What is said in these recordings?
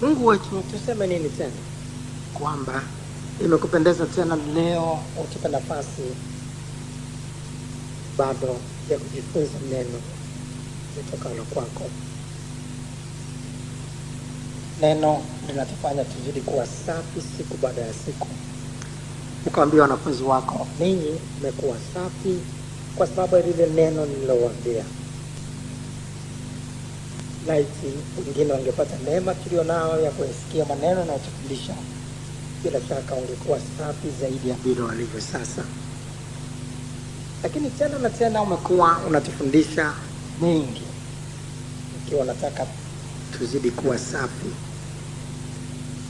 Mungu wetu, tuseme nini tena? Kwamba imekupendeza tena leo utupe nafasi bado ya kujifunza neno litokalo kwako. Neno linatufanya tuzidi kuwa safi siku baada ya siku. Ukaambia wanafunzi wako, ninyi mmekuwa safi kwa sababu ya lile neno nililowaambia. Laiti wengine wangepata neema tulionao ya kusikia maneno na kutufundisha, bila shaka ungekuwa safi zaidi ya vile walivyo sasa. Lakini tena na tena umekuwa unatufundisha mengi, ikiwa unataka tuzidi kuwa safi.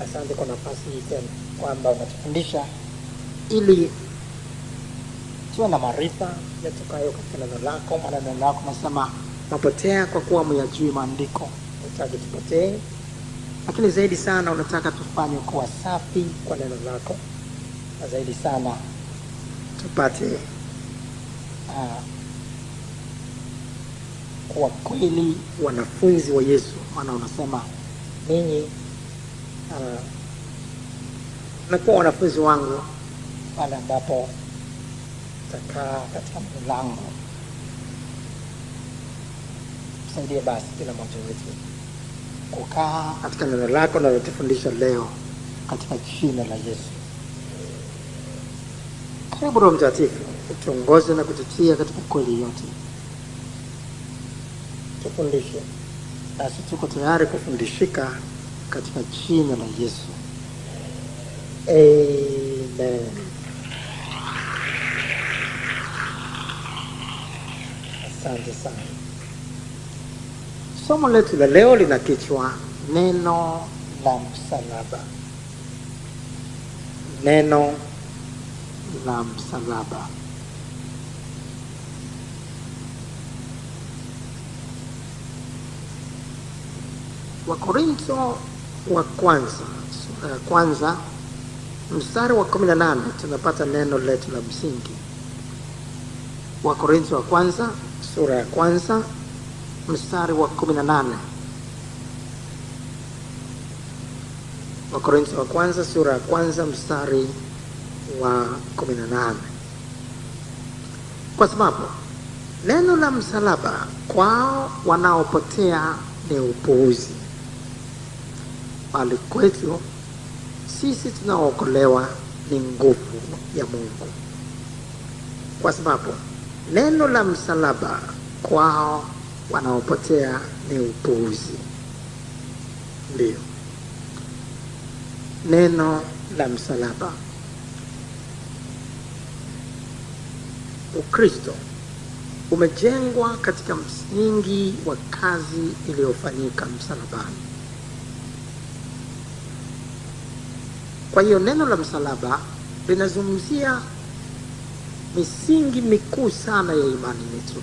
Asante kwa nafasi hii tena, kwamba unatufundisha ili tuwe na maarifa yatokayo katika neno lako. Maana neno lako nasema, mapotea kwa kuwa myajui maandiko. Unataka tupotee, lakini zaidi sana unataka tufanye kuwa safi kwa neno lako, na zaidi sana tupate kuwa kweli wanafunzi wa Yesu. Maana unasema ninyi nakuwa wanafunzi wangu pale ambapo takaa katika mlango. Tusaidie basi kila mmoja wetu kukaa katika neno lako na kutufundisha leo, katika jina la Yesu. Karibu Roho Mtakatifu, utuongoze na kututia katika kweli yote. Tufundishe, nasi tuko tayari kufundishika katika jina la Yesu. Amen. Asante sana. Somo letu la leo lina kichwa neno la msalaba. Neno la msalaba. Wakorintho wa kwanza mstari wa 18 tunapata neno letu la msingi. Wakorintho wa kwanza sura ya kwanza mstari wa 18. Wakorintho wa kwanza sura ya kwanza mstari wa 18. Kwa sababu neno la msalaba kwao wanaopotea ni upuuzi, bali kwetu sisi tunaookolewa ni nguvu ya Mungu. Kwa sababu neno la msalaba kwao wanaopotea ni upuuzi. Ndio neno la msalaba. Ukristo umejengwa katika msingi wa kazi iliyofanyika msalabani. Kwa hiyo neno la msalaba linazungumzia misingi mikuu sana ya imani yetu.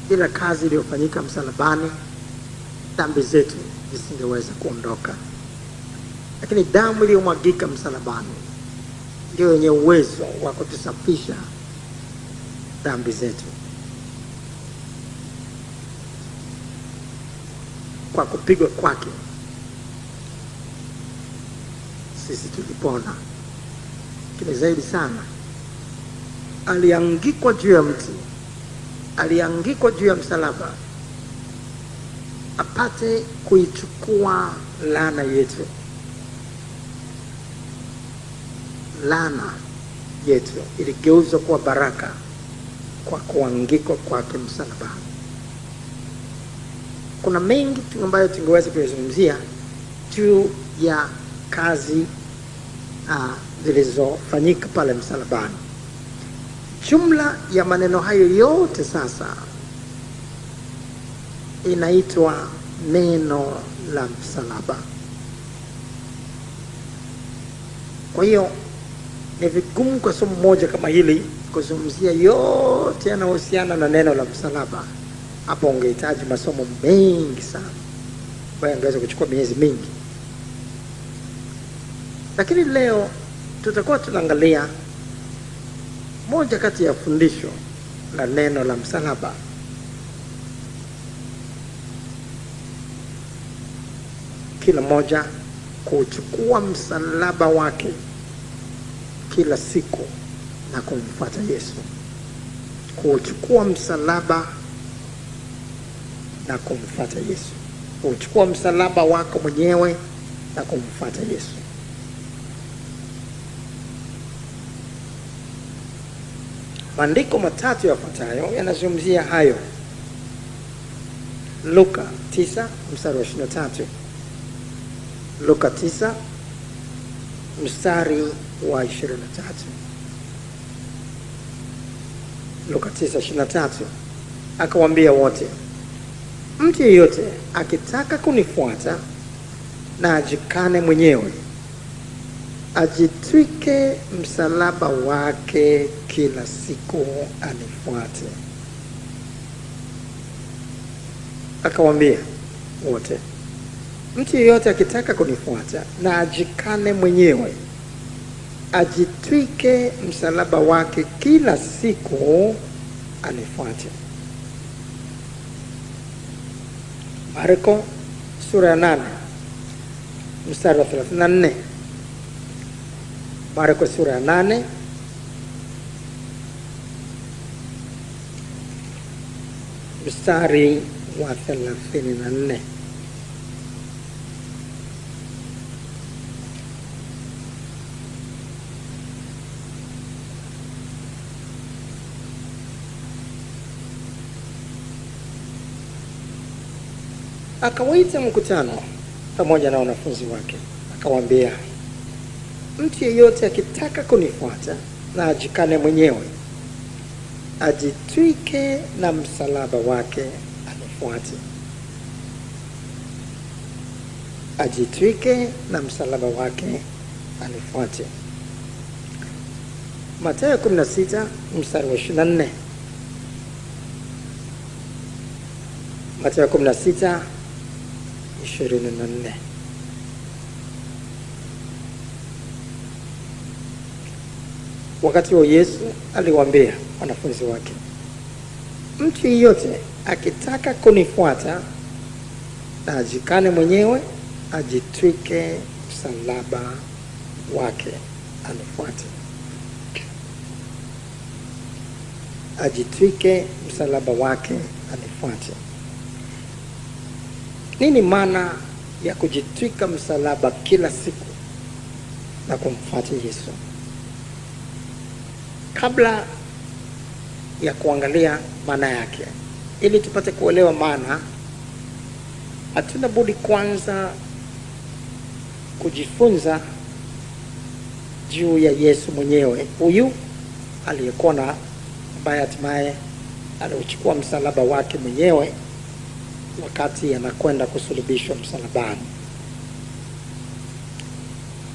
Bila kazi iliyofanyika msalabani, dhambi zetu zisingeweza kuondoka. Lakini damu iliyomwagika msalabani ndio yenye uwezo wa kutusafisha dhambi zetu. Kwa kupigwa kwake sisi tulipona. Lakini zaidi sana, aliangikwa juu ya mti, aliangikwa juu ya msalaba apate kuichukua laana yetu. Laana yetu iligeuzwa kuwa baraka kwa kuangikwa kwake msalabani. Kuna mengi ambayo tungeweza kuzungumzia juu ya kazi zilizofanyika pale msalabani. Jumla ya maneno hayo yote sasa inaitwa neno la msalaba. Kwa hiyo ni vigumu kwa somo moja kama hili kuzungumzia yote yanayohusiana na neno la msalaba. Hapo ungehitaji masomo mengi sana ambayo yangeweza kuchukua miezi mingi. Lakini leo tutakuwa tunaangalia moja kati ya fundisho la neno la msalaba kila mmoja kuchukua msalaba wake kila siku na kumfuata Yesu. Kuchukua msalaba na kumfuata Yesu. Kuchukua msalaba wako mwenyewe na kumfuata Yesu. Maandiko matatu yafuatayo yanazungumzia hayo. Luka 9 mstari wa 23. Luka 9 mstari wa 23. Luka 9:23. Akawaambia wote, mtu yeyote akitaka kunifuata na ajikane mwenyewe, ajitwike msalaba wake kila siku anifuate. Akawaambia wote, mtu yeyote akitaka kunifuata na ajikane mwenyewe, ajitwike msalaba wake kila siku anifuate. Marko sura ya 8 mstari wa 34. Marko sura ya 8 mstari wa 34. Akawaita mkutano pamoja na wanafunzi wake, akawaambia, mtu yeyote akitaka kunifuata na ajikane mwenyewe, ajitwike na msalaba wake anifuate. Ajitwike na msalaba wake anifuate. Mathayo 16 mstari wa 24. Mathayo 16:24. Wakati wa Yesu aliwaambia wanafunzi wake, mtu yeyote akitaka kunifuata na ajikane mwenyewe, ajitwike msalaba wake anifuate. Ajitwike msalaba wake anifuate. Nini maana ya kujitwika msalaba kila siku na kumfuata Yesu? Kabla ya kuangalia maana yake, ili tupate kuelewa maana, hatuna budi kwanza kujifunza juu ya Yesu mwenyewe, huyu aliyekuwa na ambaye hatimaye aliuchukua msalaba wake mwenyewe wakati anakwenda kusulubishwa msalabani.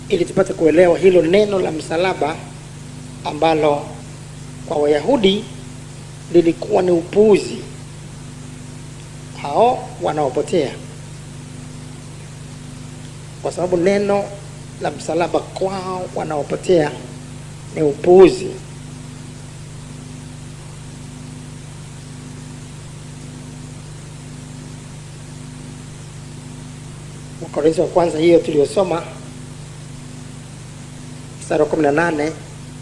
Ili tupate kuelewa hilo neno la msalaba ambalo kwa Wayahudi lilikuwa ni upuuzi, hao wanaopotea, kwa sababu neno la msalaba kwao wanaopotea ni upuuzi. Wakorintho wa kwanza hiyo tuliyosoma mstari wa 18,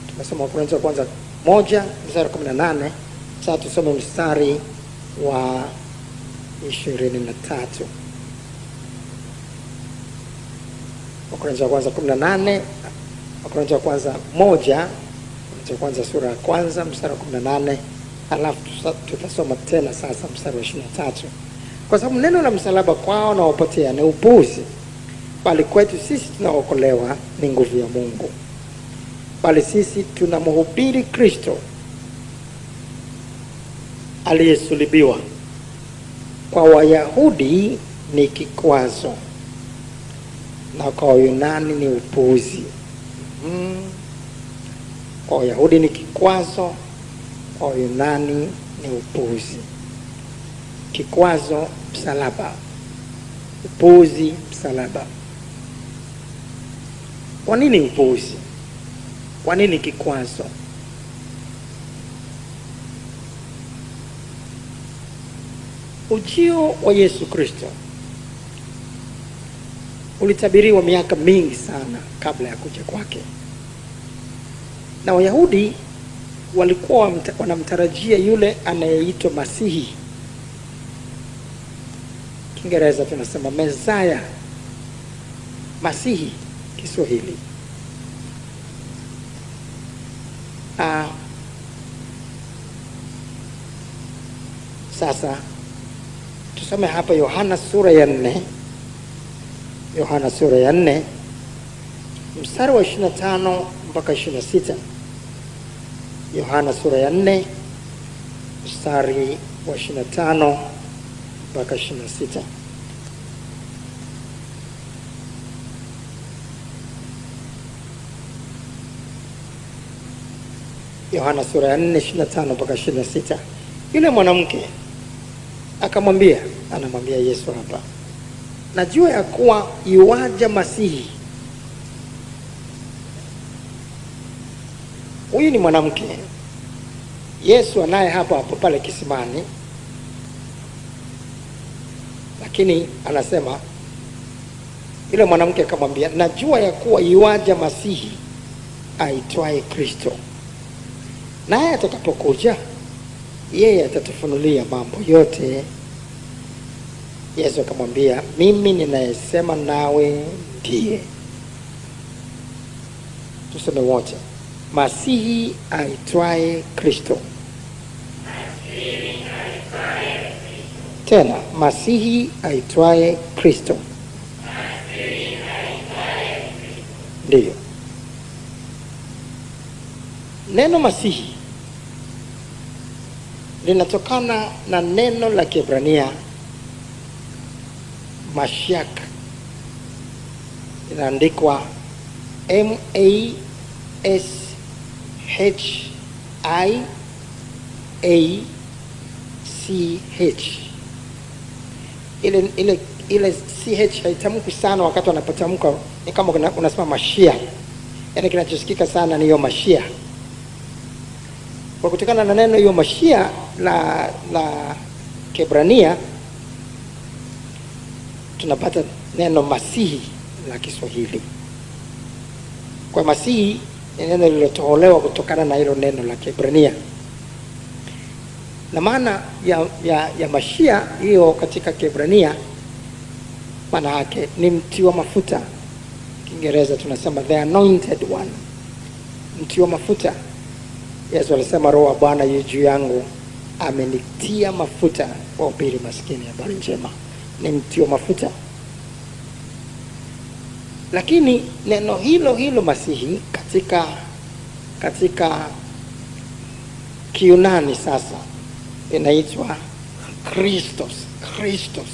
tumesoma Wakorintho wa kwanza 1 mstari wa 18. Sasa tusome mstari wa 23. Wakorintho wa kwanza 18, Wakorintho wa kwanza 1, Wakorintho wa kwanza sura ya kwanza mstari wa 18, halafu tutasoma tena sasa mstari wa 23. Kwa sababu neno la msalaba kwao na wapotea ni upuzi, bali kwetu sisi tunaokolewa ni nguvu ya Mungu. Bali sisi tunamhubiri Kristo aliyesulubiwa. Kwa Wayahudi ni kikwazo na kwa Wayunani ni upuzi. Kwa Wayahudi ni kikwazo, kwa Wayunani ni upuzi. Kikwazo msalaba, upuzi msalaba. Kwa nini upuzi? Kwa nini kikwazo? Ujio wa Yesu Kristo ulitabiriwa miaka mingi sana kabla ya kuja kwake, na Wayahudi walikuwa wanamtarajia yule anayeitwa Masihi. Kiingereza tunasema Messiah, Masihi Kiswahili. Sasa tusome hapa Yohana sura ya 4, Yohana sura ya 4 mstari wa 25 mpaka 26. Yohana sura ya 4 mstari wa 25 mpaka 26. Yohana sura ya 4 25 mpaka 26. Yule mwanamke akamwambia, anamwambia Yesu hapa, najua ya kuwa yuaja Masihi. Huyu ni mwanamke Yesu anaye hapo pale kisimani, lakini anasema, yule mwanamke akamwambia, najua ya kuwa yuaja Masihi aitwaye Kristo, naye atakapokuja yeye atatufunulia mambo yote. Yesu akamwambia, mimi ninayesema nawe ndiye. Tuseme wote, Masihi aitwaye Kristo. Tena, Masihi aitwaye Kristo. Ndiyo. Neno Masihi linatokana na neno la Kiebrania Mashiach. Inaandikwa M-A-S-H-I-A-C-H. Ile CH haitamki sana wakati wanapotamka, ni kama unasema Mashiach. Yaani kinachosikika sana ni hiyo Mashiach. Kwa kutokana na neno hiyo Mashiach la Kiebrania tunapata neno Masihi la Kiswahili. Kwa Masihi ni neno lililotolewa kutokana na hilo neno la Kiebrania. Na maana ya Mashiach hiyo katika Kiebrania, maana yake ni mtiwa mafuta. Kiingereza tunasema the anointed one, mtiwa mafuta. Yesu alisema, Roho wa Bwana yu juu yangu, amenitia mafuta kuwahubiri maskini habari njema. Ni mtiwa mafuta. Lakini neno hilo Masihi katika Kiyunani sasa inaitwa Christos. Christos,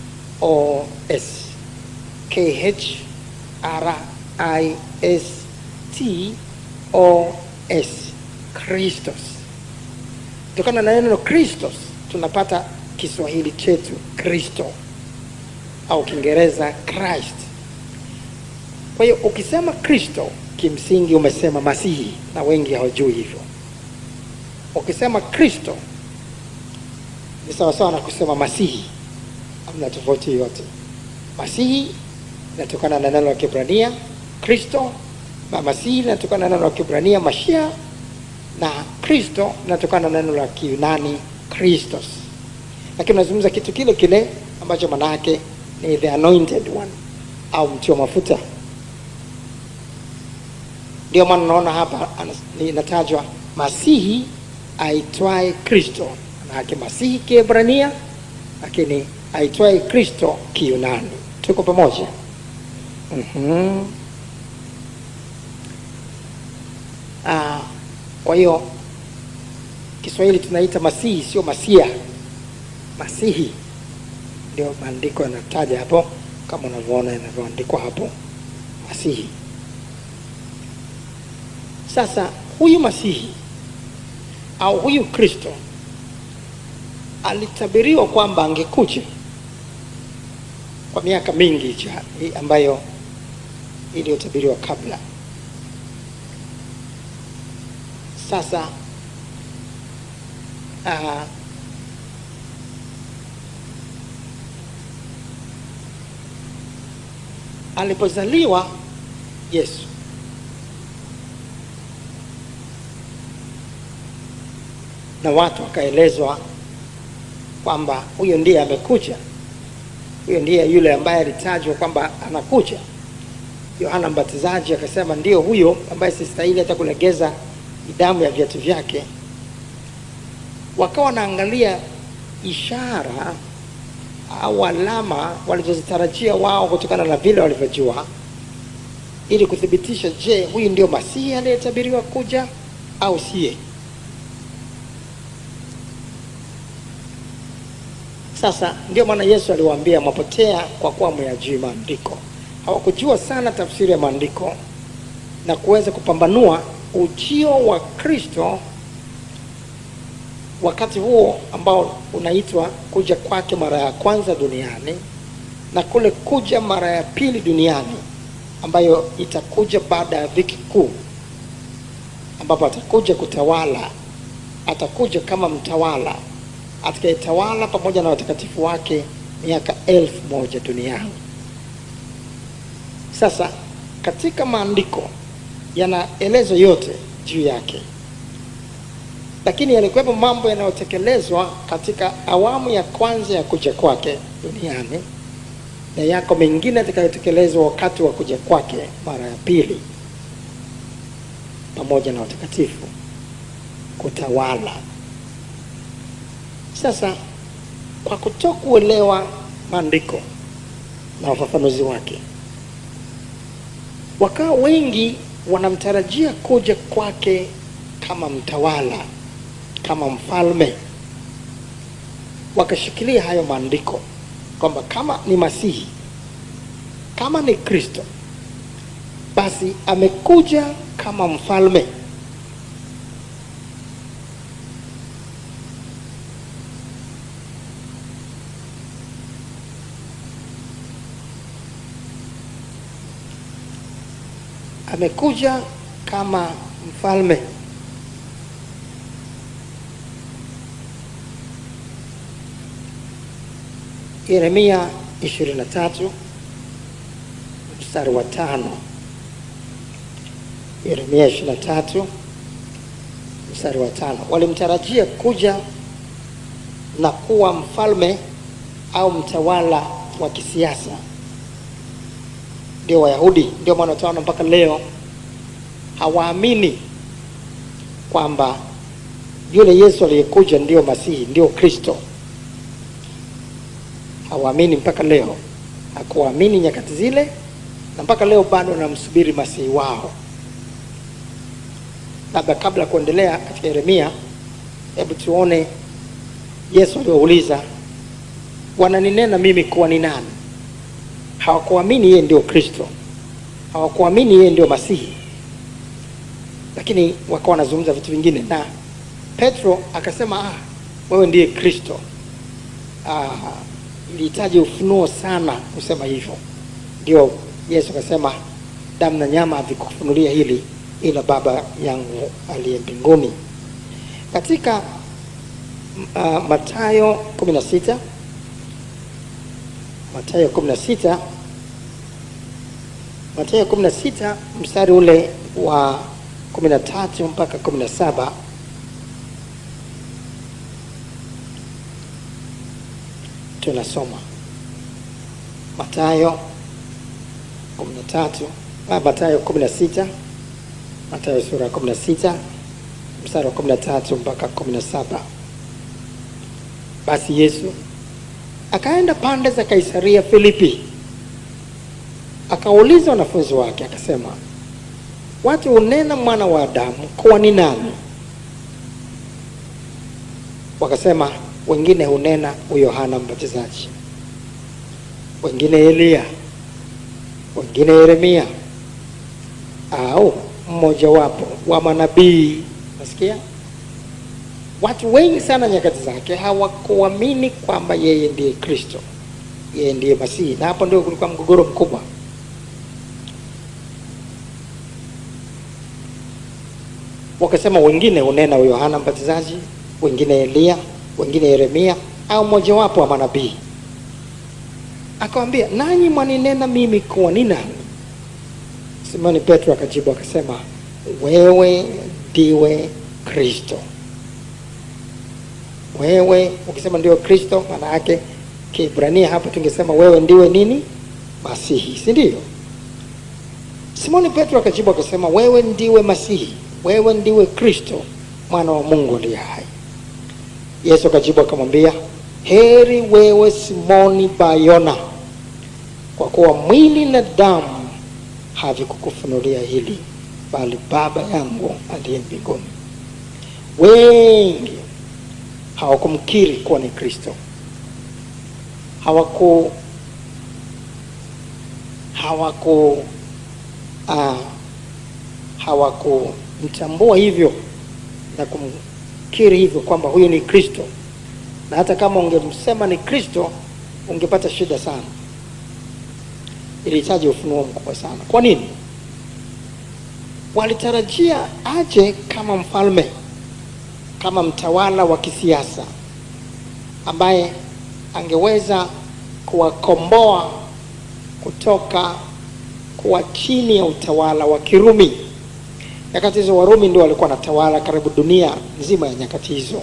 K-H-R-I-S-T-O-S, K-H-R-I-S-T-O-S, Christos. Kutokana na neno Christos tunapata Kiswahili chetu Kristo, au Kiingereza Christ. Kwa hiyo ukisema Kristo, kimsingi umesema Masihi, na wengi hawajui hivyo. Ukisema Kristo ni sawa sawa na kusema Masihi, hamna tofauti yote. Masihi inatokana na neno la Kiebrania Kristo, na Masihi inatokana na neno la Kiebrania Mashiach, na Kristo inatokana na neno la Kiyunani Christos. Lakini tunazungumza kitu kile kile ambacho maana yake ni the anointed one, au mtiwa mafuta. Ndio maana unaona hapa inatajwa Masihi aitwaye Kristo. Maana yake Masihi Kiebrania, lakini aitwaye Kristo Kiyunani. Tuko pamoja? Kwa hiyo Kiswahili tunaita Masihi, sio Masia. Masihi ndio maandiko yanataja hapo, kama unavyoona inavyoandikwa hapo, Masihi. Sasa huyu Masihi au huyu Kristo alitabiriwa kwamba angekuja kwa miaka mingi ambayo iliyotabiriwa kabla. Sasa alipozaliwa Yesu, na watu wakaelezwa kwamba huyo ndiye amekuja, huyo ndiye yule ambaye alitajwa kwamba anakuja. Yohana Mbatizaji akasema ndio huyo ambaye sistahili hata kulegeza damu ya viatu vyake. Wakawa wanaangalia ishara au alama walizozitarajia wao kutokana na vile walivyojua, ili kuthibitisha, je, huyu ndio Masihi aliyetabiriwa kuja au siye? Sasa ndio maana Yesu aliwaambia, mwapotea kwa kuwa mhayajui maandiko. Hawakujua sana tafsiri ya maandiko na kuweza kupambanua ujio wa Kristo wakati huo ambao unaitwa kuja kwake mara ya kwanza duniani, na kule kuja mara ya pili duniani ambayo itakuja baada ya dhiki kuu, ambapo atakuja kutawala. Atakuja kama mtawala atakayetawala pamoja na watakatifu wake miaka 1000 duniani. Sasa katika maandiko yanaelezwa yote juu yake, lakini yalikuwepo mambo yanayotekelezwa katika awamu ya kwanza ya kuja kwake duniani, na yako mengine yatakayotekelezwa wakati wa kuja kwake mara ya pili pamoja na watakatifu kutawala. Sasa kwa kutokuelewa maandiko na ufafanuzi wake, wakawa wengi wanamtarajia kuja kwake kama mtawala, kama mfalme. Wakashikilia hayo maandiko kwamba kama ni Masihi, kama ni Kristo, basi amekuja kama mfalme. Amekuja kama mfalme. Yeremia 23 mstari wa 5. Yeremia 23 mstari wa 5. Walimtarajia kuja na kuwa mfalme au mtawala wa kisiasa. Ndio Wayahudi, ndio maana tunaona mpaka leo hawaamini kwamba yule Yesu aliyekuja ndio Masihi, ndio Kristo. Hawaamini mpaka leo, hakuamini nyakati zile, na mpaka leo bado wanamsubiri Masihi wao. Labda kabla kuendelea katika Yeremia, hebu tuone Yesu aliwauliza, wananinena mimi kuwa ni nani? Hawakuamini yeye ndio Kristo, hawakuamini yeye ndio Masihi, lakini wakawa wanazungumza vitu vingine. Na Petro akasema, wewe ndiye Kristo. Ilihitaji ufunuo sana kusema hivyo. Ndio Yesu akasema, damu na nyama havikufunulia hili ila Baba yangu aliye mbinguni. Katika Mathayo 16, Mathayo 16 mstari ule wa 13 mpaka 17, tunasoma Mathayo 16, Mathayo sura 16 mstari wa 13 mpaka 17. Basi Yesu akaenda pande za Kaisaria Filipi, akauliza wanafunzi wake akasema, watu hunena mwana wa Adamu kuwa ni nani? Wakasema, wengine hunena Yohana Mbatizaji, wengine Elia, wengine Yeremia au mmoja wapo wa manabii. Nasikia watu wengi sana nyakati zake hawakuamini kwamba yeye ndiye Kristo, yeye ndiye Masihi, na hapo ndio kulikuwa mgogoro mkubwa. Wakasema wengine hunena Yohana Mbatizaji, wengine Elia, wengine Yeremia au mojawapo wa manabii. Akamwambia, nanyi mwaninena mimi kuwa ni nani? Simoni Petro akajibu akasema, wewe ndiwe Kristo. Wewe ukisema ndiwe Kristo, maana yake Kiebrania hapo tungesema wewe ndiwe nini? Masihi, si ndio? Simoni Petro akajibu akasema, wewe ndiwe Masihi, wewe ndiwe Kristo, mwana wa Mungu aliye hai. Yesu akajibu akamwambia, heri wewe Simoni Bayona, kwa kuwa mwili na damu havikukufunulia hili, bali Baba yangu aliye mbinguni. Wengi hawakumkiri kuwa ni Kristo, hawakumtambua hivyo na kumkiri hivyo kwamba huyu ni Kristo. Na hata kama ungemsema ni Kristo, ungepata shida sana. Ilihitaji ufunuo mkubwa sana. Kwa nini? Walitarajia aje kama mfalme, kama mtawala wa kisiasa ambaye angeweza kuwakomboa kutoka kuwa chini ya utawala wa Kirumi. Nyakati hizo Warumi ndio walikuwa wanatawala karibu dunia nzima ya nyakati hizo,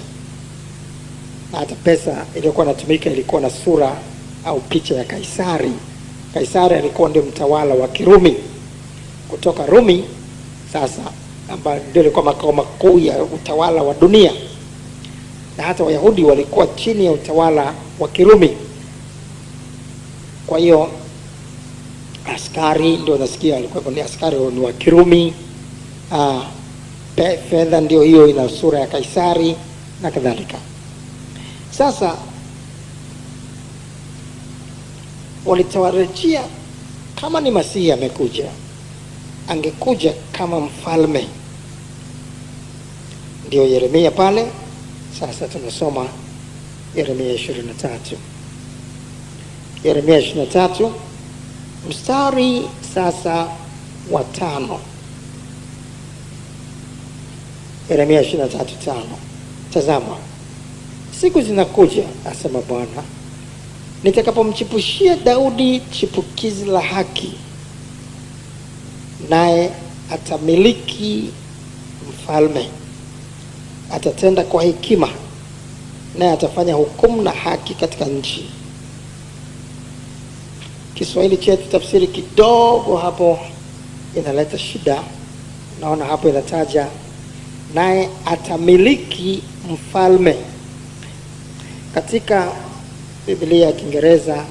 na hata pesa iliyokuwa inatumika ilikuwa na sura au picha ya Kaisari. Kaisari alikuwa ndio mtawala wa Kirumi. Kutoka Rumi sasa, ambayo ndio ilikuwa makao makuu ya utawala wa dunia, na hata Wayahudi walikuwa chini ya utawala wa Kirumi. Kwa hiyo askari ndio nasikia alikuwa ni askari ni wa Kirumi. Fedha ndio hiyo ina sura ya Kaisari na kadhalika. Sasa walitarajia kama ni Masihi amekuja, angekuja kama mfalme. Ndio Yeremia pale. Sasa tunasoma Yeremia 23. Yeremia 23 mstari sasa wa 5. Yeremia 23:5. Tazama, siku zinakuja, asema Bwana, nitakapomchipushia Daudi chipukizi la haki, naye atamiliki mfalme. Atatenda kwa hekima, naye atafanya hukumu na haki katika nchi. Kiswahili chetu tafsiri kidogo hapo inaleta shida. Naona hapo inataja naye atamiliki mfalme. Katika Biblia ya Kiingereza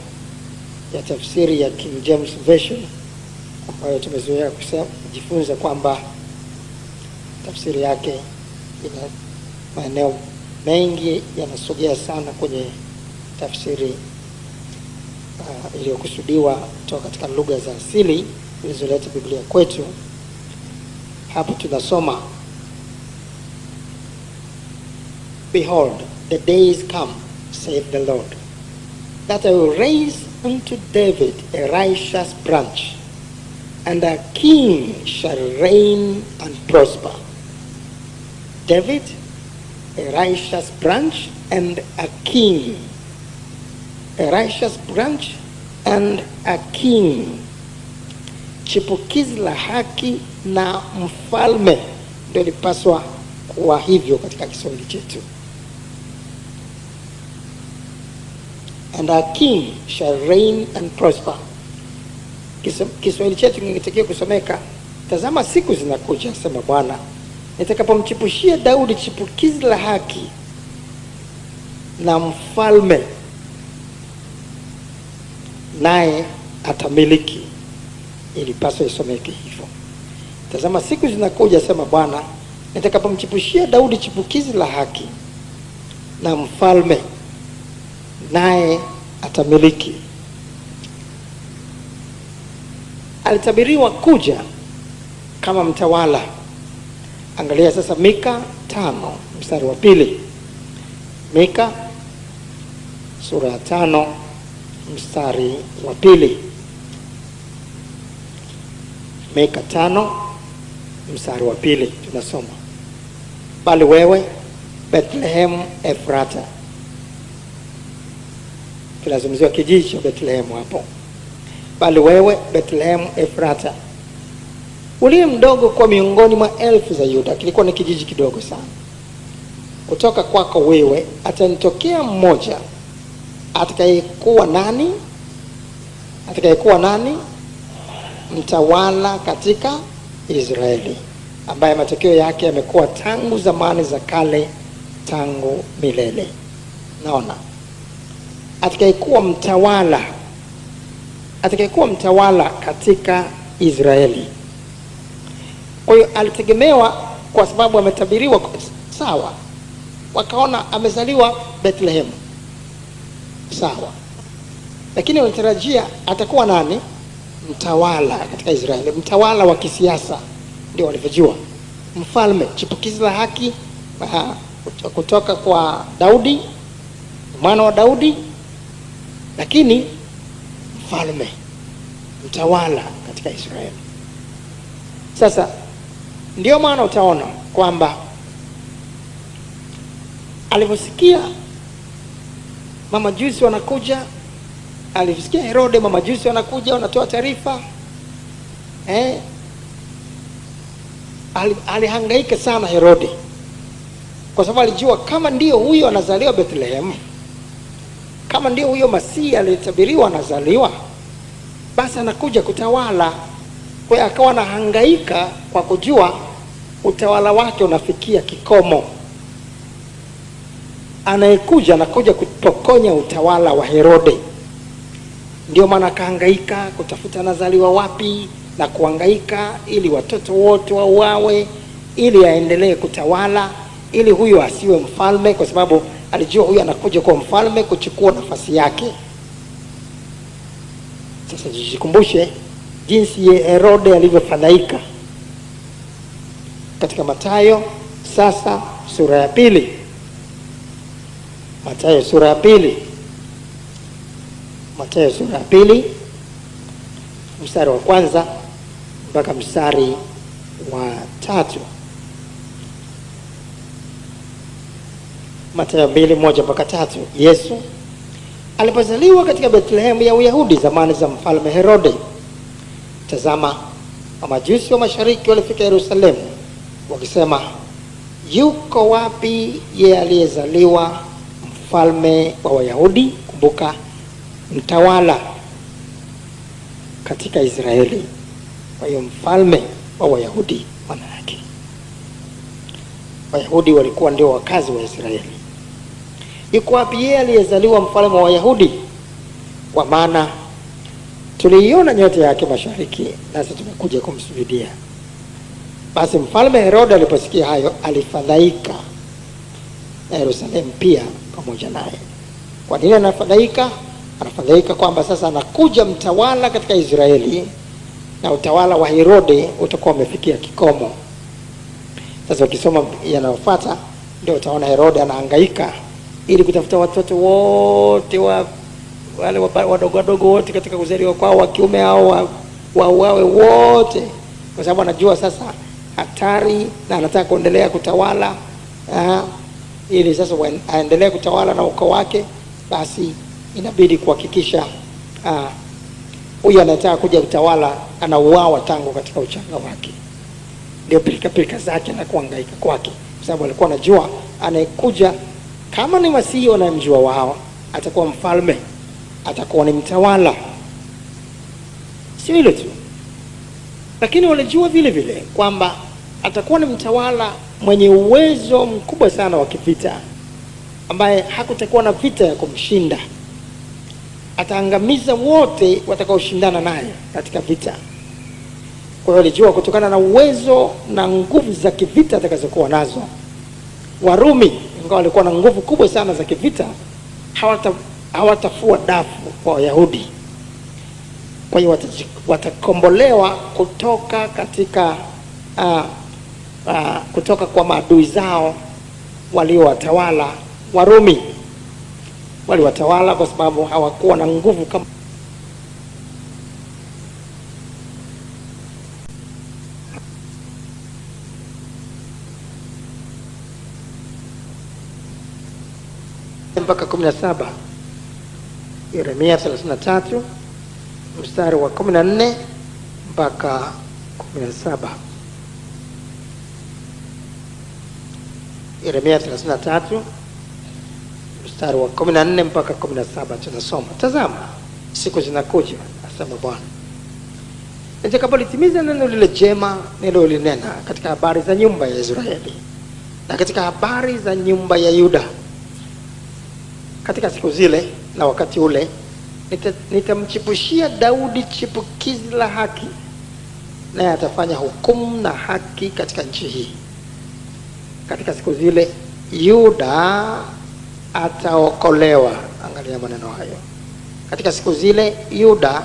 ya tafsiri ya King James Version, ambayo tumezoea kujifunza kwamba tafsiri yake ina maeneo mengi yanasogea sana kwenye tafsiri iliyokusudiwa kutoka katika lugha za asili zilizoleta Biblia kwetu. Hapo tunasoma, behold, the days come, saith the Lord, that I will raise unto David a righteous branch, and a king shall reign and prosper. David, a righteous branch, and a king. A righteous branch and a king. Chipukizi la haki na mfalme, ndio lipaswa kuwa hivyo katika Kiswahili chetu. And a king shall reign and prosper. Kiswahili chetu kingetakiwa kusomeka, tazama siku zinakuja, asema Bwana, nitakapomchipushia Daudi chipukizi la haki na mfalme, naye atamiliki. Ilipaswa isomeke hivyo. Tazama siku zinakuja, asema Bwana, nitakapomchipushia Daudi chipukizi la haki na mfalme, naye atamiliki. Alitabiriwa kuja kama mtawala. Angalia sasa Mika 5 mstari wa 2. Mika sura ya 5 mstari wa 2. Mika 5 mstari wa 2 tunasoma, bali wewe Bethlehem Efrata. Kinazungumziwa kijiji cha Bethlehem hapo. Bali wewe Bethlehem Efrata, uliye mdogo kwa miongoni mwa elfu za Yuda. Kilikuwa ni kijiji kidogo sana. Kutoka kwako wewe atanitokea mmoja atakayekuwa nani? Atakayekuwa nani? Mtawala katika Israeli, ambaye matokeo yake yamekuwa tangu zamani za kale, tangu milele. Naona atakayekuwa mtawala, atakayekuwa mtawala katika Israeli. Kwa hiyo alitegemewa kwa sababu ametabiriwa, sawa. Wakaona amezaliwa Bethlehem, sawa. Lakini walitarajia atakuwa nani? Mtawala katika Israeli, mtawala wa kisiasa. Ndio walivyojua, mfalme, chipukizi la haki kutoka kwa Daudi, mwana wa Daudi, lakini mfalme, mtawala katika Israeli. Sasa ndio maana utaona kwamba aliposikia mamajusi wanakuja, alisikia Herode mamajusi wanakuja, wanatoa taarifa, alihangaika sana Herode, kwa sababu alijua kama ndio huyo anazaliwa Bethlehem, kama ndio huyo Masihi aliyetabiriwa anazaliwa, basi anakuja kutawala. Kwa hiyo akawa anahangaika kwa kujua utawala wake unafikia kikomo. Anayekuja anakuja kupokonya utawala wa Herode. Ndio maana akahangaika kutafuta anazaliwa wapi na kuhangaika ili watoto wote wauawe, ili aendelee kutawala, ili huyo asiwe mfalme, kwa sababu alijua huyo anakuja kuwa mfalme kuchukua nafasi yake. Sasa jikumbushe jinsi Herode alivyofadhaika katika Mathayo sasa sura ya 2. Mathayo sura ya 2. Mathayo sura ya 2 mstari wa 1 mpaka mstari wa 3. Mathayo 2:1 mpaka 3. Yesu alipozaliwa katika Bethlehem ya Uyahudi zamani za mfalme Herode, tazama, mamajusi wa mashariki walifika Yerusalemu wakisema, yuko wapi yeye aliyezaliwa mfalme wa Wayahudi? Kumbuka, mtawala katika Israeli. Kwa hiyo mfalme wa Wayahudi, maana yake Wayahudi walikuwa ndio wakazi wa Israeli. Yuko wapi yeye aliyezaliwa mfalme wa Wayahudi? Kwa maana tuliiona nyota yake mashariki, nasi tumekuja kumsujudia. Basi mfalme Herode aliposikia hayo alifadhaika, na Yerusalemu pia pamoja naye. Kwa nini anafadhaika? Anafadhaika kwamba sasa anakuja mtawala katika Israeli, na utawala wa Herode utakuwa umefikia kikomo. Sasa ukisoma yanayofuata ndio utaona Herode anahangaika ili kutafuta watoto wote wale wadogo wadogo wote katika kuzaliwa kwao, wa kiume au wauawe wote, kwa sababu anajua sasa hatari na anataka kuendelea kutawala. Ili sasa aendelee kutawala na ukoo wake, basi inabidi kuhakikisha huyu anataka kuja kutawala anauawa tangu katika uchanga wake. Ndio pilika zake na kuhangaika kwake, kwa sababu alikuwa anajua anayekuja kama ni Masihi anayemjua wao atakuwa mfalme, atakuwa ni mtawala. Sio hilo tu, lakini walijua vile vile kwamba atakuwa ni mtawala mwenye uwezo mkubwa sana wa kivita, ambaye hakutakuwa na vita ya kumshinda. Ataangamiza wote watakaoshindana naye katika vita. Kwa hiyo walijua kutokana na uwezo na nguvu za kivita atakazokuwa nazo. Warumi ingawa walikuwa na nguvu kubwa sana za kivita, hawatafua dafu kwa Wayahudi. Kwa hiyo watakombolewa kutoka katika kutoka kwa maadui zao waliowatawala. Warumi waliwatawala kwa sababu hawakuwa na nguvu kama mpaka 17. Yeremia 33 mstari wa 14 mpaka 17. Yeremia 33 mstari wa 14 mpaka 17 tunasoma. Tazama, siku zinakuja, asema Bwana, nitakapolitimiza neno lile jema nilolinena katika habari za nyumba ya Israeli na katika habari za nyumba ya Yuda. Katika siku zile na wakati ule nitamchipushia Daudi chipukizi la haki, naye atafanya hukumu na haki katika nchi hii. Katika siku zile Yuda ataokolewa. Angalia maneno hayo. Katika siku zile Yuda,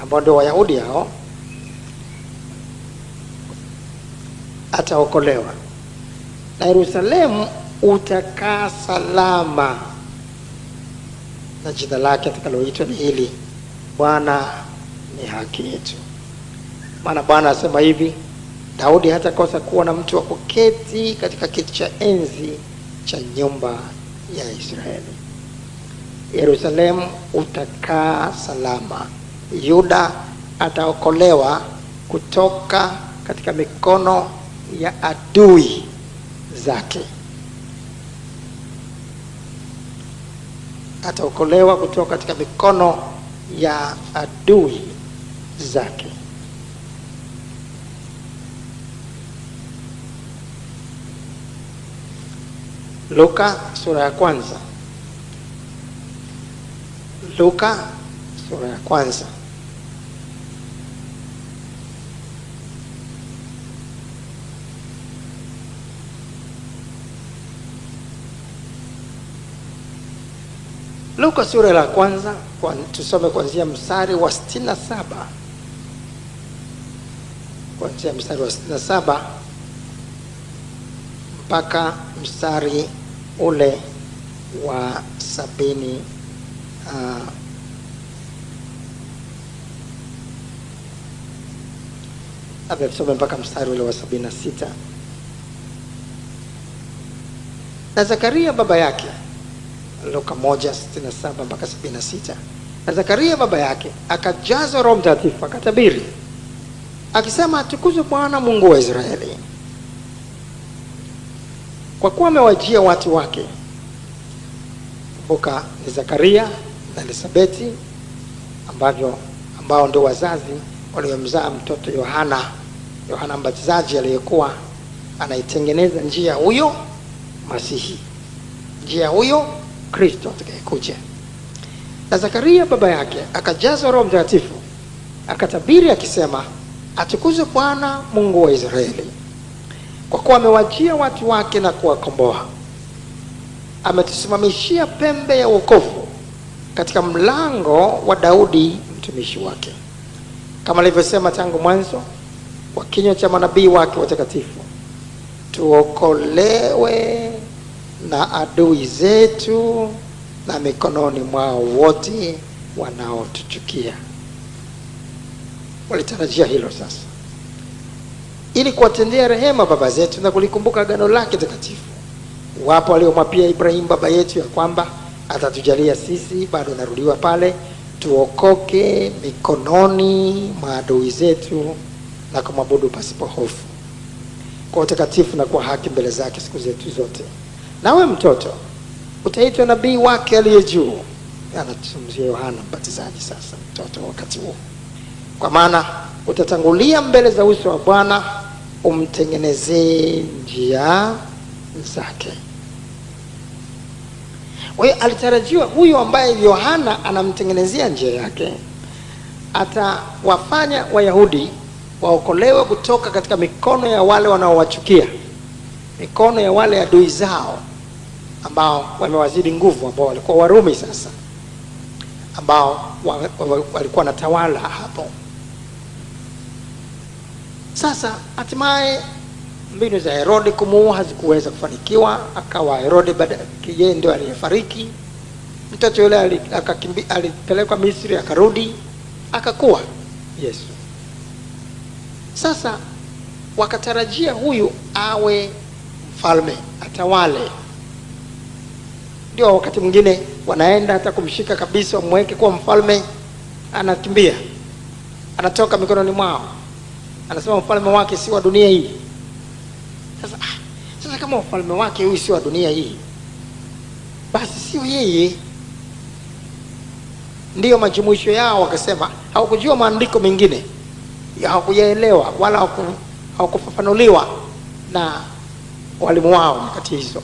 ambao ndio Wayahudi hao, ataokolewa, na Yerusalemu utakaa salama, na jina lake atakaloitwa ni hili: Bwana ni haki yetu. Maana Bwana asema hivi: Daudi hatakosa kuwa na mtu wa kuketi katika kiti cha enzi cha nyumba ya Israeli. Yerusalemu utakaa salama. Yuda ataokolewa kutoka katika mikono ya adui zake. Ataokolewa kutoka katika mikono ya adui zake. Luka sura ya kwanza. Luka sura ya kwanza. Luka sura ya kwanza, tusome kuanzia mstari wa 67. Kuanzia mstari wa 67 mpaka mstari ule wa 70. Tusome mpaka mstari ule wa 76. Na Zakaria baba yake, Luka 1:67 mpaka 76. Na Zakaria baba yake akajazwa Roho Mtakatifu, akatabiri akisema, atukuzwe Bwana Mungu wa Israeli, kwa kuwa amewajia watu wake. Kumbuka ni Zakaria na Elisabeti ambao ndio wazazi waliomzaa mtoto Yohana Mbatizaji, aliyekuwa anaitengeneza njia huyo Masihi, njia huyo Kristo atakayekuja. Na Zakaria baba yake akajazwa Roho Mtakatifu, akatabiri akisema, atukuzwe Bwana Mungu wa Israeli, kwa kuwa amewajia watu wake na kuwakomboa. Ametusimamishia pembe ya wokovu katika mlango wa Daudi mtumishi wake, kama alivyosema tangu mwanzo kwa kinywa cha manabii wake watakatifu, tuokolewe na adui zetu na mikononi mwao wote wanaotuchukia. Walitarajia hilo sasa, ili kuwatendea rehema baba zetu na kulikumbuka agano lake takatifu. Wapo waliomwapia Ibrahimu baba yetu ya kwamba atatujalia sisi, bado narudiwa pale, tuokoke mikononi mwa adui zetu na kumwabudu pasipo hofu, kwa utakatifu na kwa haki mbele zake siku zetu zote. Nawe mtoto utaitwa nabii wake aliye juu. Anazungumzia Yohana Mbatizaji sasa, mtoto wakati huo. Kwa maana utatangulia mbele za uso wa Bwana, umtengenezee njia zake. Kwa hiyo alitarajiwa huyu ambaye Yohana anamtengenezea njia yake atawafanya Wayahudi waokolewe kutoka katika mikono ya wale wanaowachukia, mikono ya wale adui zao ambao wamewazidi nguvu, ambao walikuwa Warumi sasa, ambao walikuwa natawala hapo. Sasa hatimaye mbinu za Herode kumuua hazikuweza kufanikiwa, akawa Herode yeye ndio aliyefariki. Mtoto yule alipelekwa Misri, akarudi akakuwa Yesu. Sasa wakatarajia huyu awe mfalme, atawale. Ndio wakati mwingine wanaenda hata kumshika kabisa, wamweke kuwa mfalme, anakimbia, anatoka mikononi mwao, anasema mfalme wake si wa dunia hii. Sasa kama mfalme wake huyu si wa dunia hii, basi sio yeye. Ndiyo majumuisho yao wakasema hawakujua maandiko mengine, hawakuyaelewa wala hawakufafanuliwa na walimu wao nyakati hizo,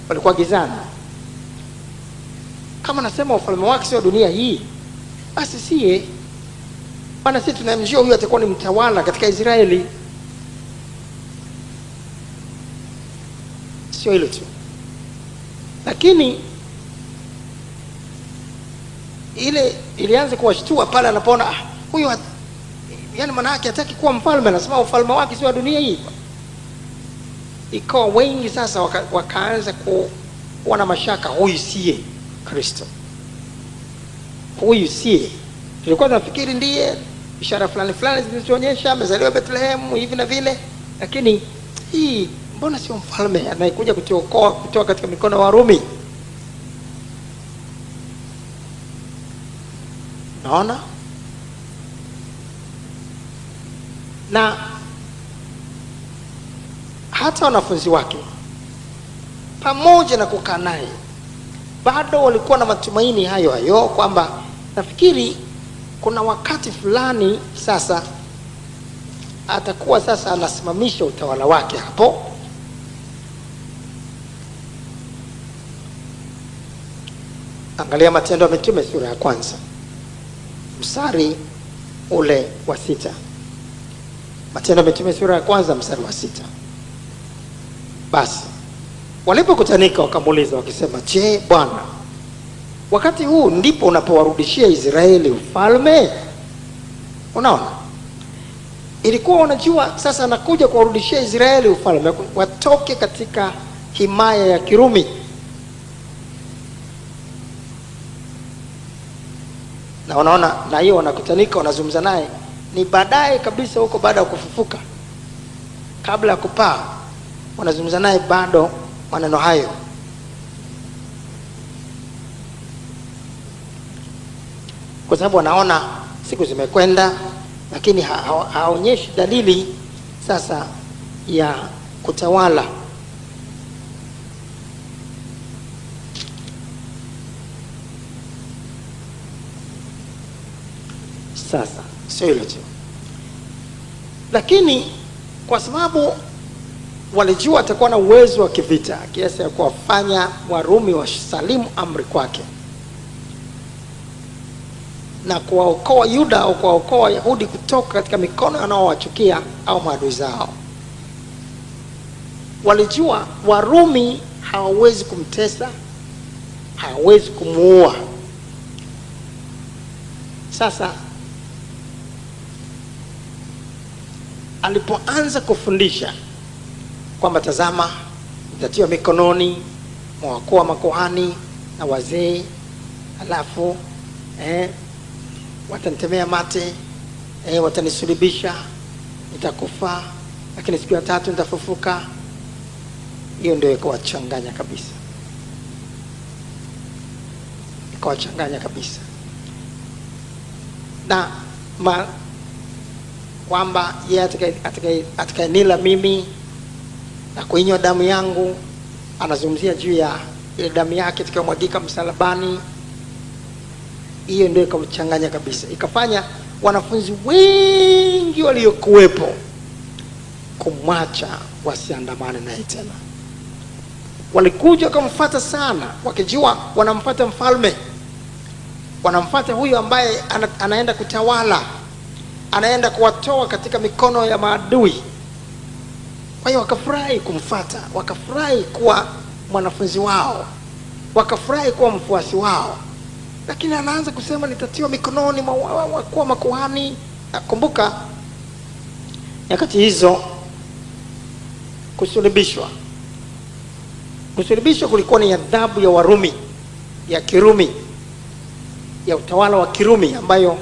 walikuwa gizani. Kama nasema ufalme wake si wa dunia hii, basi siye, maana sisi tunamjua huyu atakuwa ni mtawala katika Israeli. Sio hilo tu, lakini ile ilianza kuwashtua pale anapoona huyu yani maana yake hataki kuwa mfalme, anasema ufalme wake si wa dunia hii. Ikawa wengi sasa wakaanza kuwa na mashaka, huyu siye Kristo, huyu siye. Tulikuwa tunafikiri ndiye, ishara fulani fulani zilizoonyesha amezaliwa Bethlehem hivi na vile, lakini hii mbona sio mfalme anayekuja kutuokoa kutoka katika mikono ya Warumi? Naona na hata wanafunzi wake pamoja na kukaa naye bado walikuwa na matumaini hayo hayo, kwamba nafikiri kuna wakati fulani sasa atakuwa sasa anasimamisha utawala wake hapo. Angalia Matendo ya Mitume sura ya 1 mstari ule wa 6. Matendo ya Mitume sura ya 1 mstari wa 6. Basi walipokutanika wakamuuliza wakisema, je, Bwana, wakati huu ndipo unapowarudishia Israeli ufalme? Unaona, ilikuwa wanajua sasa anakuja kuwarudishia Israeli ufalme, watoke katika himaya ya Kirumi. Na wanaona, na hiyo wanakutanika wanazungumza naye ni baadaye kabisa huko, baada ya kufufuka, kabla ya kupaa, wanazungumza naye bado maneno hayo. Kwa sababu wanaona siku zimekwenda, lakini haonyeshi dalili sasa ya kutawala. Sasa sio hilo tu, lakini kwa sababu walijua atakuwa na uwezo wa kivita kiasi ya kuwafanya Warumi wasalimu amri kwake na kuwaokoa Yuda au kuwaokoa Wayahudi kutoka katika mikono wanaowachukia au maadui zao. Walijua Warumi hawawezi kumtesa, hawawezi kumuua. Sasa alipoanza kufundisha kwamba tazama, mtatiwa mikononi mwa wakuu wa makuhani na wazee, alafu watanitemea mate, watanisulubisha, nitakufa, lakini siku ya 3 nitafufuka. Hiyo ndio ikawachanganya kabisa, ikawachanganya kabisa. Na kwamba yeye atakayenila mimi na kuinywa damu yangu, anazungumzia juu ya ile damu yake itakayomwagika msalabani. Hiyo ndio ikamchanganya kabisa, ikafanya wanafunzi wengi waliokuwepo kumwacha, wasiandamane naye tena. Walikuja kumfuata sana, wakijua wanamfuata mfalme, wanamfuata huyu ambaye anaenda kutawala, anaenda kuwatoa katika mikono ya maadui. Kwa hiyo wakafurahi kumfuata, wakafurahi kuwa mwanafunzi wao, wakafurahi kuwa mfuasi wao. Lakini anaanza kusema nitatiwa mikononi mwa makuhani. Kumbuka nyakati hizo kusulubishwa kulikuwa ni adhabu ya Warumi, ya Kirumi, ya utawala wa Kirumi, ambayo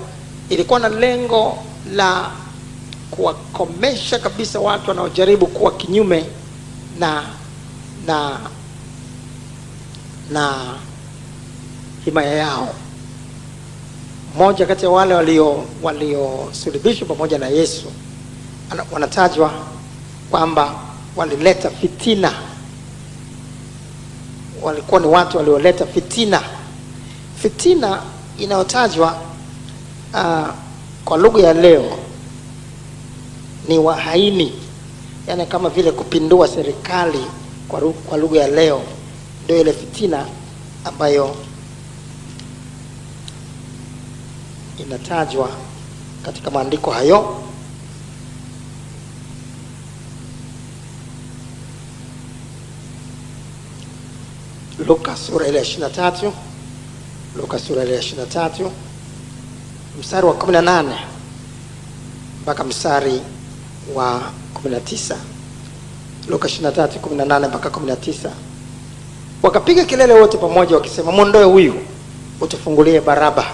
ilikuwa na lengo la kuwakomesha kabisa watu wanaojaribu kuwa kinyume na na himaya yao. Mmoja kati ya wale waliosulubishwa pamoja na Yesu wanatajwa kwamba walileta fitina. Walikuwa ni watu walioleta fitina. Fitina inayotajwa kwa lugha ya leo ni wahaini, yani kama vile kupindua serikali kwa lugha ya leo, ndio ile fitina ambayo inatajwa katika maandiko hayo. Luka sura ile ya 23, Luka sura ile ya 23 mstari wa 18 mpaka mstari wa 19. Luka 23:18 mpaka 19. Wakapiga kelele wote pamoja wakisema, "Mwondoe huyu, utufungulie Baraba."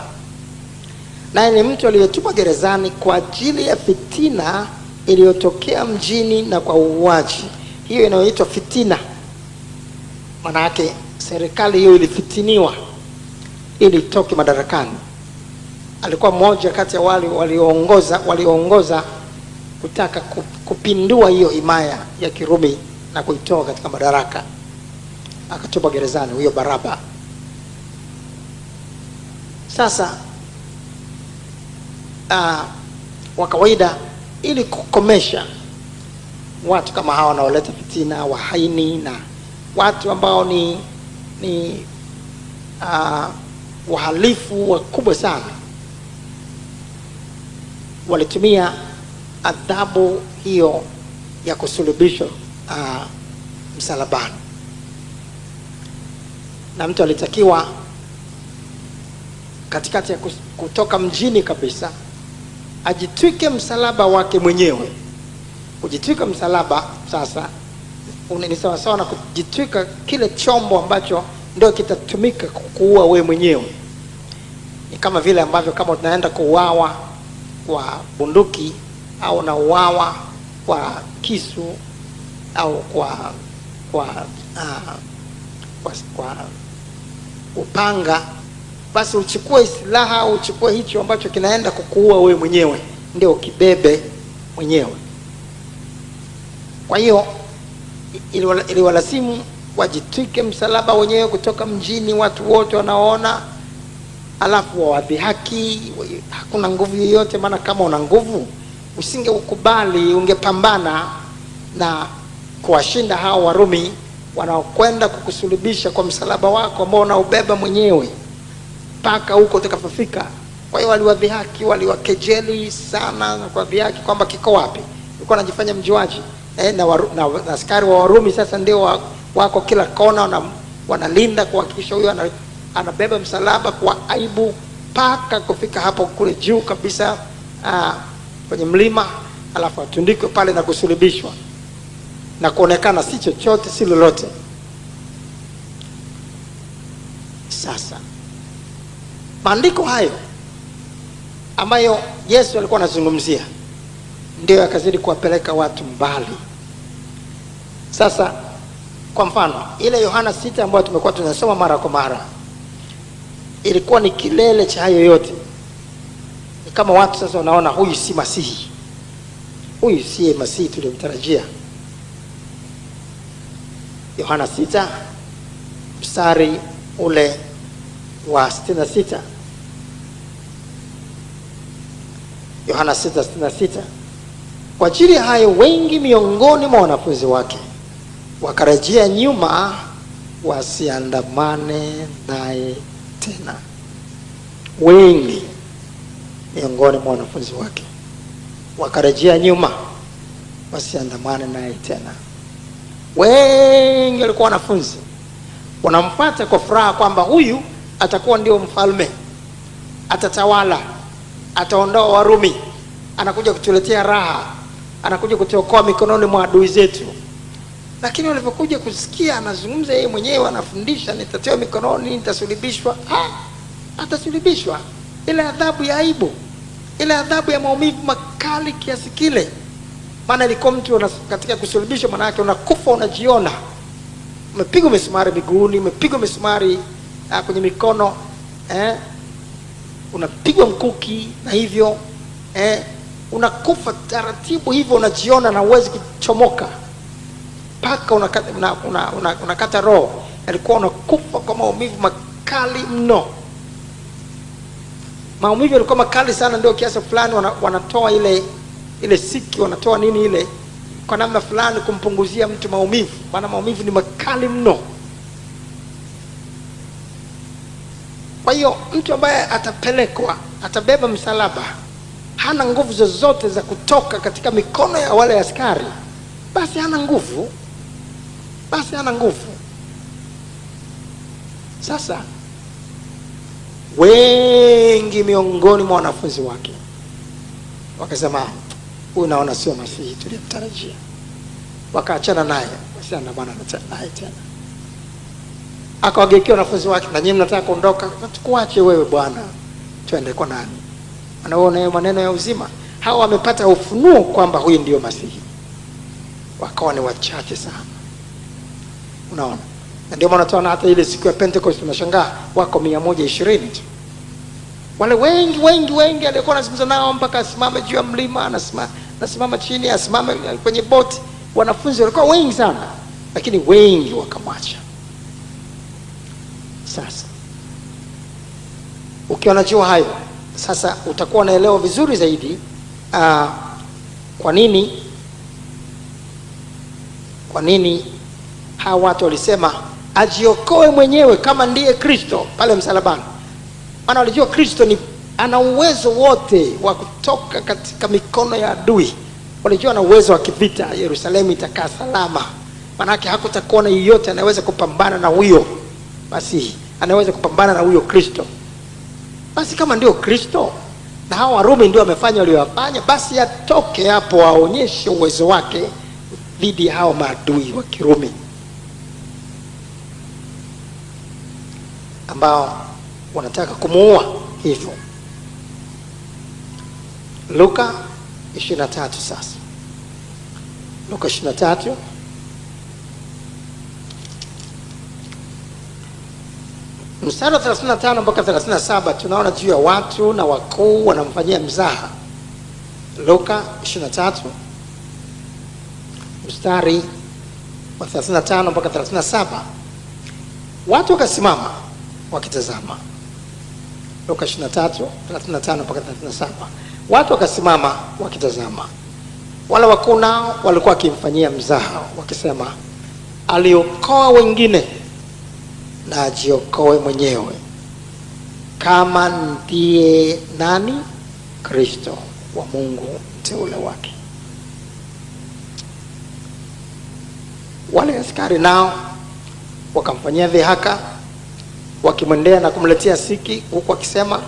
Naye ni mtu aliyetupwa gerezani kwa ajili ya fitina iliyotokea mjini na kwa uuaji. Hiyo inayoitwa fitina, maana yake serikali hiyo ilifitiniwa ili itoke madarakani. Alikuwa mmoja kati ya wale walioongoza kutaka kupindua hiyo himaya ya Kirumi na kuitoa katika madaraka. Akatupwa gerezani huyo Baraba. Sasa kwa kawaida, ili kukomesha watu kama hawa wanaoleta fitina, wahaini na watu ambao ni wahalifu wakubwa sana, walitumia adhabu hiyo ya kusulubishwa msalabani. Na mtu alitakiwa katikati ya kutoka mjini kabisa ajitwike msalaba wake mwenyewe. Kujitwika msalaba sasa ni sawa sawa na kujitwika kile chombo ambacho ndio kitatumika kukuua wewe mwenyewe. Ni kama vile ambavyo kama tunaenda kuuawa kwa bunduki au na uawa kwa kisu au kwa upanga, basi uchukue silaha au uchukue hicho ambacho kinaenda kukuua wewe mwenyewe, ndio ukibebe mwenyewe. Kwa hiyo iliwalazimu wajitwike msalaba wenyewe kutoka mjini, watu wote wanaona, alafu wawadhihaki. Hakuna nguvu yoyote, maana kama una nguvu usingeukubali, ungepambana na kuwashinda hao Warumi wanaokwenda kukusulubisha kwa msalaba wako ambao unaubeba mwenyewe mpaka huko utakapofika. Kwa hiyo waliwadhihaki, waliwakejeli sana na kuwadhihaki kwamba kiko wapi. Ulikuwa anajifanya mjuaji. Na askari wa Warumi sasa ndio wako kila kona, wanalinda kuhakikisha huyo anabeba msalaba kwa aibu mpaka kufika hapo kule juu kabisa kwenye mlima, alafu atundikwe pale na kusulubishwa na kuonekana si chochote si lolote. Sasa maandiko hayo ambayo Yesu alikuwa anazungumzia ndio yakazidi kuwapeleka watu mbali. Sasa kwa mfano ile Yohana 6 ambayo tumekuwa tunasoma mara kwa mara, ilikuwa ni kilele cha hayo yote. Ni kama watu sasa wanaona huyu si Masihi, huyu si Masihi tulimtarajia. Yohana 6 mstari ule wa 66. Yohana 6:66. Kwa ajili ya hayo wengi miongoni mwa wanafunzi wake wakarejea nyuma wasiandamane naye tena. Wengi miongoni mwa wanafunzi wake wakarejea nyuma wasiandamane naye tena. Wengi walikuwa wanafunzi wanampata kwa furaha kwamba huyu atakuwa ndio mfalme, atatawala, ataondoa Warumi, anakuja kutuletea raha, anakuja kutuokoa mikononi mwa adui zetu. Lakini walipokuja kusikia anazungumza yeye mwenyewe, anafundisha nitatiwa mikononi, nitasulubishwa, atasulubishwa, ile adhabu ya aibu, ile adhabu ya maumivu makali kiasi kile. Maana ilikuwa mtu katika kusulubishwa, maana yake unakufa unajiona, umepigwa misumari miguuni, umepigwa misumari kwenye mikono, unapigwa mkuki, na hivyo unakufa taratibu hivyo, unajiona na uwezi kuchomoka paka unakata roho. Alikuwa unakufa kwa maumivu makali mno. Maumivu yalikuwa makali sana, ndio kiasi fulani wanatoa ile siki, wanatoa nini ile kwa namna fulani kumpunguzia mtu maumivu, maana maumivu ni makali mno. Kwa hiyo mtu ambaye atapelekwa, atabeba msalaba, hana nguvu zozote za kutoka katika mikono ya wale askari, basi hana nguvu, Sasa wengi miongoni mwa wanafunzi wake wakasema, huyu naona sio Masihi tuliyemtarajia. Wakaachana naye, wasiandamana naye tena. Akawageukia wanafunzi wake, na nyinyi mnataka kuondoka? Tukuache wewe bwana, tuende kwa nani? Anaona maneno ya uzima. Hao wamepata ufunuo kwamba huyu ndio Masihi, wakawa ni wachache sana. Unaona, na ndio maana tunaona hata ile siku ya Pentecost tunashangaa wako 120 tu. Wale wengi alikuwa anazungumza nao mpaka asimame juu ya mlima, anasimama chini, asimame kwenye boti. Wanafunzi walikuwa wengi sana, lakini wengi wakamwacha. Sasa ukiwa unajua hayo, sasa utakuwa unaelewa vizuri zaidi kwa nini hawa watu walisema ajiokoe mwenyewe kama ndiye Kristo pale msalabani. Maana walijua Kristo ana uwezo wote wa kutoka katika mikono ya adui. Walijua ana uwezo wa kivita, Yerusalemu itakaa salama. Maanake hakutakuwa na yeyote anaweza kupambana na huyo Masihi, anaweza kupambana na huyo Kristo. Basi kama ndio Kristo, na hao Warumi ndio wamefanya waliyofanya, basi atoke hapo aonyeshe uwezo wake dhidi ya hao maadui wa Kirumi ambao wanataka kumuua hivyo. Luka 23 sasa. Luka 23 mstari wa 35 mpaka 37 tunaona juu ya watu na wakuu wanamfanyia mzaha. Luka 23 mstari wa 35 mpaka 37. Watu wakasimama wakitazama. Luka 23:35 mpaka 37. Watu wakasimama wakitazama. Wale wakuu nao walikuwa wakimfanyia mzaha wakisema, aliokoa wengine na ajiokoe mwenyewe kama ndiye nani? Kristo wa Mungu mteule wake. Wale askari nao wakamfanyia dhihaka, wakimwendea na kumletea siki, huku wakisema,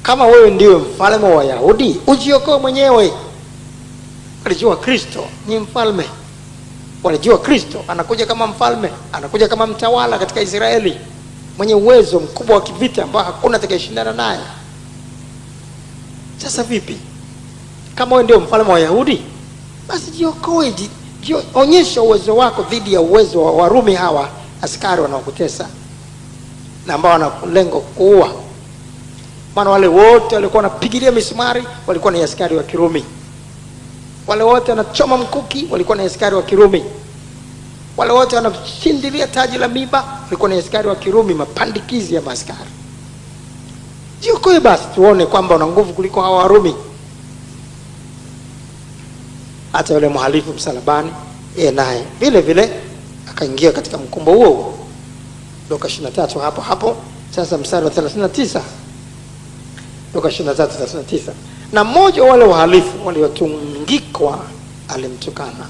kama wewe ndiwe mfalme wa Wayahudi, ujiokoe mwenyewe. Walijua Kristo ni mfalme, walijua Kristo anakuja kama mfalme, anakuja kama mtawala katika Israeli, mwenye uwezo mkubwa wa kivita ambao hakuna atakayeshindana naye. Sasa vipi kama wewe ndio mfalme wa Wayahudi? Basi jiokoe, onyesha uwezo wako dhidi ya uwezo wa Warumi, hawa askari wanaokutesa na ambao wana lengo kuua. Maana wale wote walikuwa wanapigilia misumari walikuwa ni askari wa Kirumi. Wale wote wanachoma mkuki walikuwa ni askari wa Kirumi. Wale wote wanashindilia taji la miba walikuwa ni askari wa Kirumi, mapandikizi ya askari. Jiokoe basi tuone kwamba una nguvu kuliko hawa Warumi. Hata yule mhalifu msalabani, yeye naye vile vile akaingia katika mkumbo huo. Luka 23 hapo sasa mstari wa 39. Luka 23:39. Na mmoja wa wale wahalifu waliotungikwa alimtukana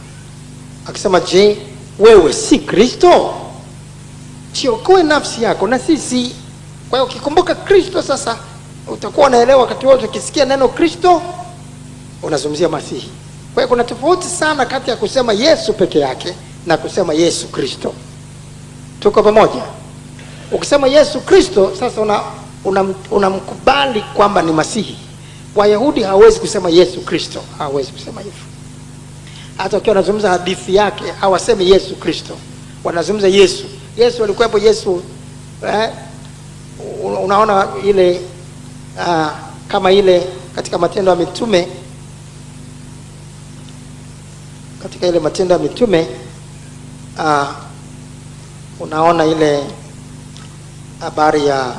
akisema, je, wewe si Kristo? Jiokoe nafsi yako na sisi. Kwa hiyo ukikumbuka Kristo sasa utakuwa unaelewa wakati wote ukisikia neno Kristo unazungumzia Masihi. Kwa hiyo kuna tofauti sana kati ya kusema Yesu peke yake na kusema Yesu Kristo. Tuko pamoja? Ukisema Yesu Kristo sasa unamkubali kwamba ni Masihi. Wayahudi hawezi kusema Yesu Kristo, hawezi kusema hivyo. Hata ukiwa unazungumza hadithi yake hawasemi Yesu Kristo, wanazungumza Yesu. Yesu alikuwepo. Yesu unaona ile kama ile katika Matendo ya Mitume, katika ile Matendo ya Mitume unaona ile habari ya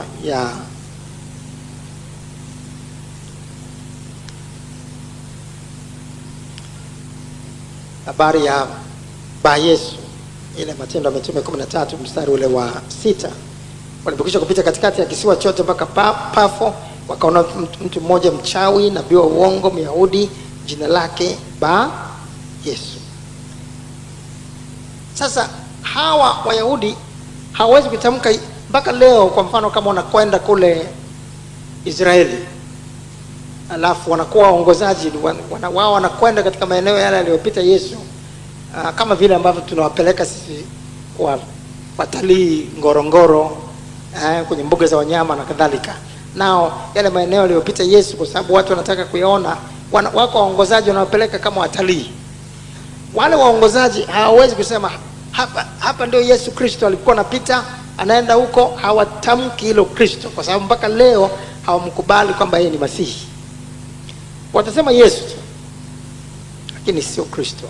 habari ya Yesu, ile Matendo ya Mitume 13 mstari ule wa 6. Walipokwisha kupita katikati ya kisiwa chote mpaka Pafo, wakaona mtu mmoja mchawi, nabii wa uongo, Myahudi, jina lake Yesu. Sasa hawa Wayahudi hawawezi kutamka mpaka leo. Kwa mfano, kama wanakwenda kule Israeli, alafu wanakuwa waongozaji wao, wanakwenda katika maeneo yale aliyopita Yesu, kama vile ambavyo tunawapeleka sisi kwa watalii Ngorongoro, kwenye mbuga za wanyama na kadhalika. Nao yale maeneo aliyopita Yesu, kwa sababu watu wanataka kuyaona, wako waongozaji wanawapeleka kama watalii. Wale waongozaji hawawezi kusema hapa ndio Yesu Kristo alikuwa anapita, anaenda huko. Hawatamki hilo Kristo, kwa sababu mpaka leo hawamkubali kwamba yeye ni Masihi. Watasema Yesu tu, lakini sio Kristo.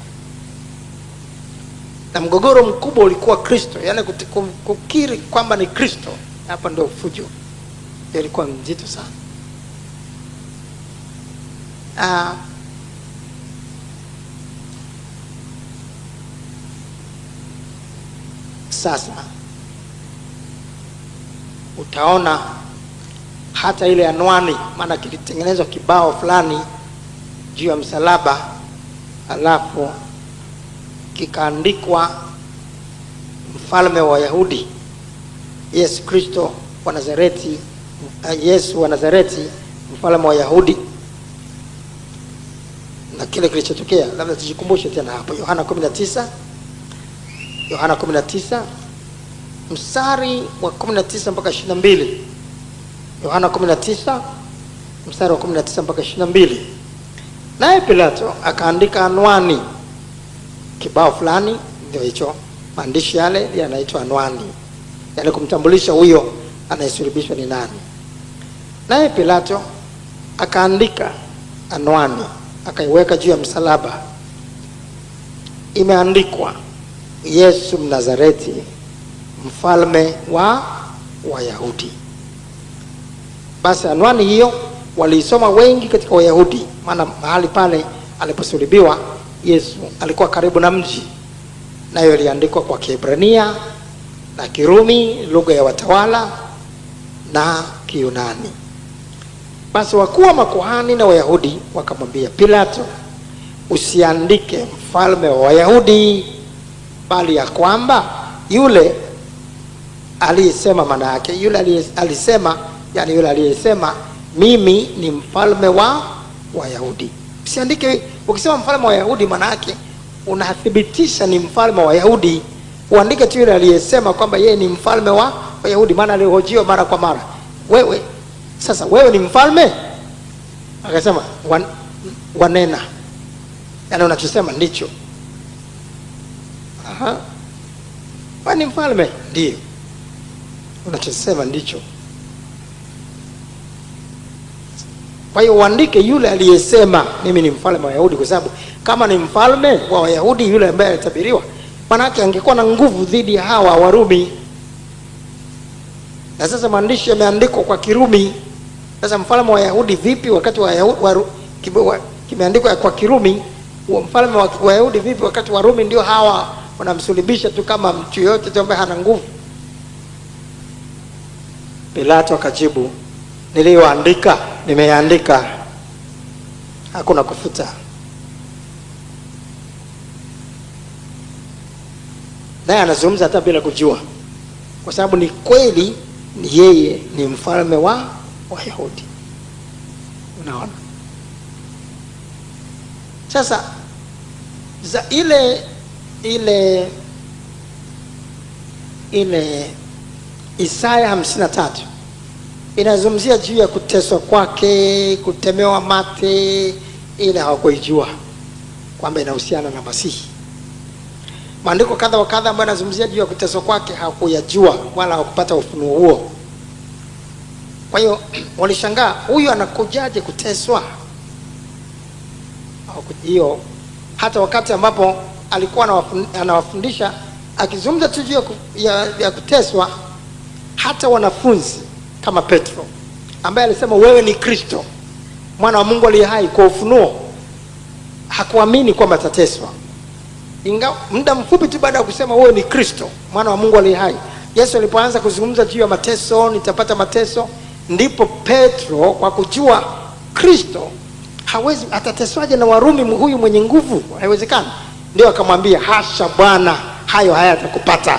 Na mgogoro mkubwa ulikuwa Kristo, yani kukiri kwamba ni Kristo. Hapa ndio fujo ilikuwa mzito sana. Sasa utaona hata ile anwani, maana kilitengenezwa kibao fulani juu ya msalaba, alafu kikaandikwa mfalme wa Wayahudi, Yesu Kristo wa Nazareti, Yesu wa Nazareti, mfalme wa Wayahudi. Na kile kilichotokea, labda tujikumbushe tena hapo. Yohana 19 mstari wa 19 mpaka 22. Yohana 19 mstari wa 19 mpaka 22. Naye Pilato akaandika anwani, kibao fulani, ndio hicho maandishi yale yanaitwa anwani, yale kumtambulisha huyo anayesulubishwa ni nani. Naye Pilato akaandika anwani, akaiweka juu ya msalaba, imeandikwa Yesu Mnazareti, mfalme wa Wayahudi. Basi anwani hiyo waliisoma wengi katika Wayahudi, maana mahali pale aliposulubiwa Yesu alikuwa karibu na mji, nayo iliandikwa kwa Kiebrania na Kirumi, lugha ya watawala, na Kiyunani. Basi wakuu wa makuhani na Wayahudi wakamwambia Pilato, usiandike mfalme wa Wayahudi, bali ya kwamba yule aliyesema, maana yake yule alisema, yani yule aliyesema mimi ni mfalme wa Wayahudi. Usiandike, ukisema mfalme wa Wayahudi maana yake unathibitisha ni mfalme wa Wayahudi. Uandike tu yule aliyesema kwamba yeye ni mfalme wa Wayahudi, maana alihojiwa mara kwa mara, wewe sasa wewe ni mfalme? Akasema wanena, yani unachosema ndicho. Wewe ni mfalme? Ndio. Unachosema ndicho. Kwa hiyo uandike yule aliyesema mimi ni mfalme wa Wayahudi, kwa sababu kama ni mfalme wa Wayahudi yule ambaye alitabiriwa, maana yake angekuwa na nguvu dhidi ya hawa Warumi. Na sasa maandishi yameandikwa kwa Kirumi. Sasa mfalme wa Wayahudi vipi wakati kimeandikwa kwa Kirumi? Mfalme wa Wayahudi vipi wakati Warumi ndio hawa wanamsulubisha tu kama mtu yote tu ambaye hana nguvu? Pilato akajibu, niliyoandika nimeandika, hakuna kufuta. Naye anazungumza hata bila kujua, kwa sababu ni kweli yeye ni mfalme wa Wayahudi. Unaona? Sasa za ile Isaya 53 inazungumzia juu ya kuteswa kwake, kutemewa mate, ile hawakuijua kwamba inahusiana na Masihi. maandiko kadha wa kadha ambayo yanazungumzia juu ya kuteswa kwake hakuyajua wala hakupata ufunuo huo. Kwa walishangaa, huyu anakujaje kuteswa? Hiyo hata wakati ambapo alikuwa anawafundisha akizungumza tu juu ya kuteswa, hata wanafunzi kama Petro ambaye alisema wewe ni Kristo mwana wa Mungu aliye hai kwa ufunuo, hakuamini kwamba atateswa. Ingawa muda mfupi tu baada ya kusema wewe ni Kristo mwana wa Mungu aliye hai, Yesu alipoanza kuzungumza juu ya mateso, nitapata mateso, ndipo Petro kwa kujua Kristo hawezi, atateswaje na Warumi huyu mwenye nguvu, haiwezekani, ndio akamwambia hasha Bwana, hayo hayatakupata.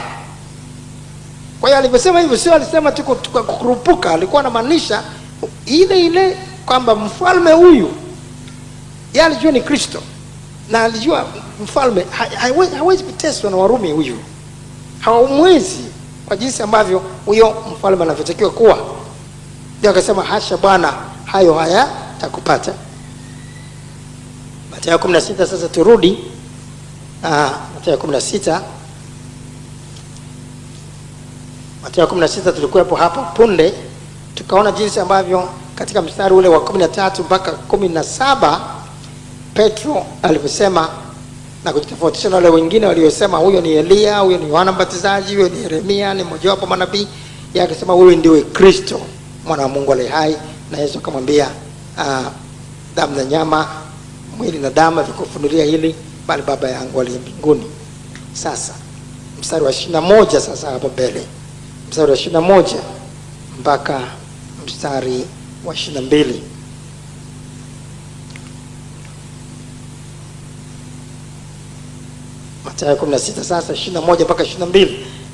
Kwa hiyo alivyosema hivyo sio alisema tu kukurupuka, alikuwa anamaanisha ile kwamba mfalme huyu yeye alijua ni Kristo na alijua mfalme hawezi kuteswa na Warumi huyu, hawamwezi kwa jinsi ambavyo huyo mfalme anavyotakiwa kuwa. Ndio akasema hasha Bwana, hayo hayatakupata. Mathayo 16. Sasa turudi Mathayo 16. Mathayo 16 tulikuwepo hapo punde, tukaona jinsi ambavyo katika mstari ule wa 13 mpaka 17 Petro alivyosema na kujitofautisha na wale wengine waliosema huyo ni Elia, huyo ni Yohana Mbatizaji, huyo ni Yeremia, ni mmoja wapo manabii. Yeye akasema wewe ndiwe Kristo mwana wa Mungu aliye hai. Na Yesu akamwambia damu na nyama, mwili na damu vikufunulia hili, bali Baba yangu aliye mbinguni. Sasa mstari wa 21, sasa hapo mbele mstari wa 21 mpaka mstari wa 22. Mathayo 16 sasa 21 mpaka 22.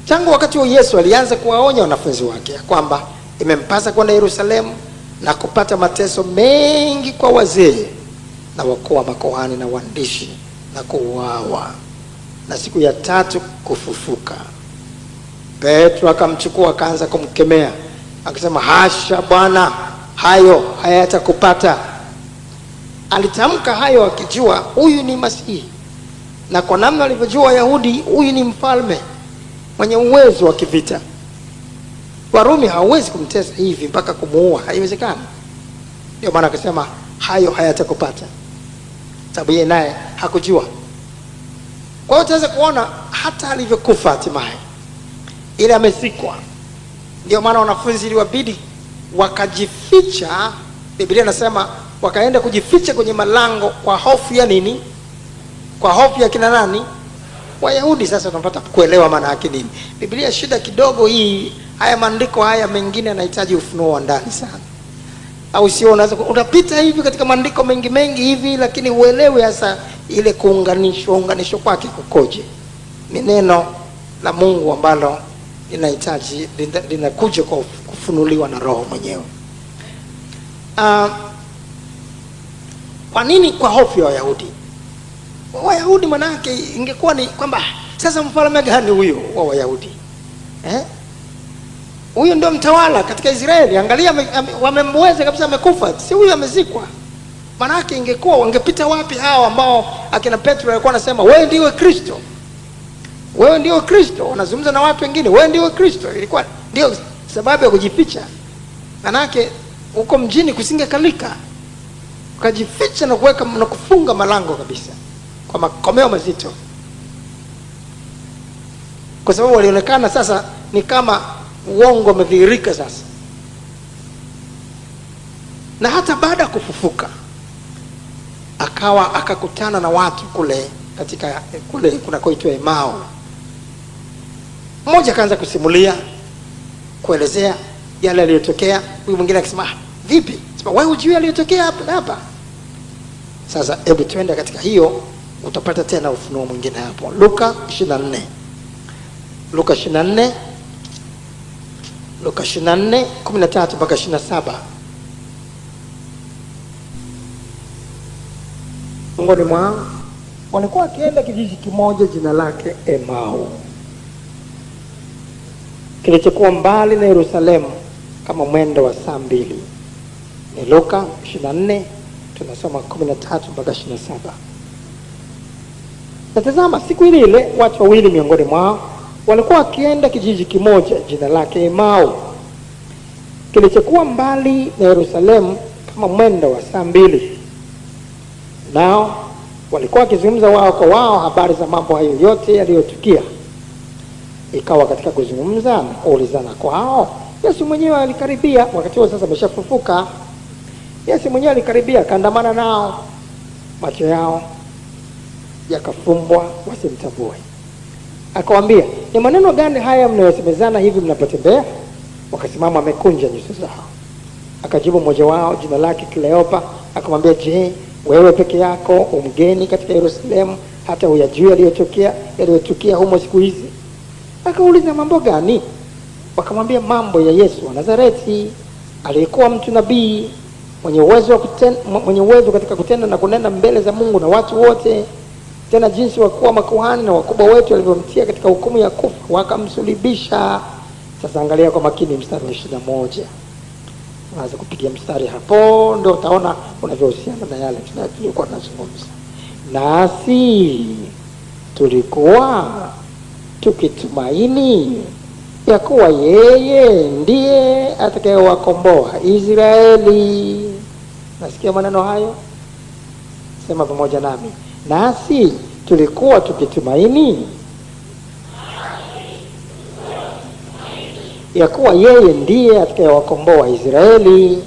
Tangu wakati wa Yesu alianza kuwaonya wanafunzi wake kwamba imempasa kwenda Yerusalemu na kupata mateso mengi kwa wazee na wakuu wa makuhani na waandishi na kuuawa na siku ya tatu kufufuka. Petro akamchukua akaanza kumkemea akisema, hasha Bwana, hayo hayatakupata. Alitamka hayo akijua huyu ni Masihi, na kwa namna alivyojua Wayahudi huyu ni mfalme mwenye uwezo wa kivita. Warumi hawezi kumtesa hivi mpaka kumuua, haiwezekani. Ndio maana akasema hayo hayatakupata, sababu yeye naye hakujua. Kwa hiyo tunaweza kuona hata alivyokufa hatimaye ile amezikwa. Ndio maana wanafunzi iliwabidi wakajificha. Biblia inasema wakaenda kujificha kwenye malango kwa hofu ya nini? Kwa hofu ya kina nani? Wayahudi. Sasa tunapata kuelewa maana yake nini. Biblia shida kidogo hii, haya maandiko haya mengine yanahitaji ufunuo wa ndani sana. Au sio? Unaweza utapita hivi katika maandiko mengi hivi, lakini uelewe hasa ile kuunganisho kwake kukoje. Ni neno la Mungu ambalo linahitaji linakuja kwa kufunuliwa na Roho mwenyewe. Kwa nini kwa hofu ya Wayahudi? Wayahudi manake ingekuwa ni kwamba sasa mfalme gani huyo wa Wayahudi? Huyo ndio mtawala katika Israeli. Angalia wamemweza kabisa, amekufa. Si huyo amezikwa. Manake ingekuwa wangepita wapi hao ambao akina Petro alikuwa anasema wewe ndiwe Kristo? Wewe ndio Kristo. Wanazungumza na watu wengine, wewe ndio Kristo. Ilikuwa ndio sababu ya kujificha. Manake huko mjini kusingekalika. Ukajificha na kuweka na kufunga malango kabisa kwa makomeo mazito. Kwa sababu walionekana sasa ni kama uongo umedhihirika sasa. Na hata baada ya kufufuka akakutana na watu kule katika kule kunakoitwa Emau. Mmoja akaanza kusimulia, kuelezea yale yaliyotokea. Huyu mwingine akisema, vipi? Sema wewe hujui yaliyotokea hapa. Sasa hebu tuende katika hiyo, utapata tena ufunuo mwingine hapo. Luka 24. Luka 24 13 mpaka 27. Miongoni mwao walikuwa akienda kijiji kimoja jina lake Emau, kilichokuwa mbali na Yerusalemu kama mwendo wa saa 2. Ni Luka 24 tunasoma 13 mpaka 27. Na tazama, siku ile watu wawili miongoni mwao walikuwa wakienda kijiji kimoja jina lake Emau, kilichokuwa mbali na Yerusalemu kama mwendo wa saa 2. Nao walikuwa wakizungumza wao kwa wao habari za mambo hayo yote yaliyotukia. Ikawa katika kuzungumza na kuulizana kwao, Yesu mwenyewe alikaribia. Wakati huo sasa ameshafufuka. Yesu mwenyewe alikaribia, akaandamana nao, macho yao yakafumbwa wasimtambue. Akawaambia, ni maneno gani haya mnayosemezana hivi mnapotembea? Wakasimama wamekunja nyuso zao. Akajibu mmoja wao jina lake Kleopa, akamwambia, je, wewe peke yako umgeni katika Yerusalemu hata huyajui yaliyotukia humo siku hizi? Akauliza, mambo gani? Wakamwambia, mambo ya Yesu wa Nazareti, aliyekuwa mtu nabii, mwenye uwezo katika kutenda na kunena mbele za Mungu na watu wote, tena jinsi wakuwa makuhani na wakubwa wetu walivyomtia katika hukumu ya kufa wakamsulibisha. Sasa angalia kwa makini mstari wa 21. Unaweza kupigia mstari hapo, ndio utaona unavyohusiana na yale tulikuwa tunazungumza. Nasi tulikuwa tukitumaini ya kuwa yeye ndiye atakayewakomboa Israeli. Nasikia maneno hayo? Sema pamoja nami. Nasi tulikuwa tukitumaini ya kuwa yeye ndiye atakayewakomboa Israeli.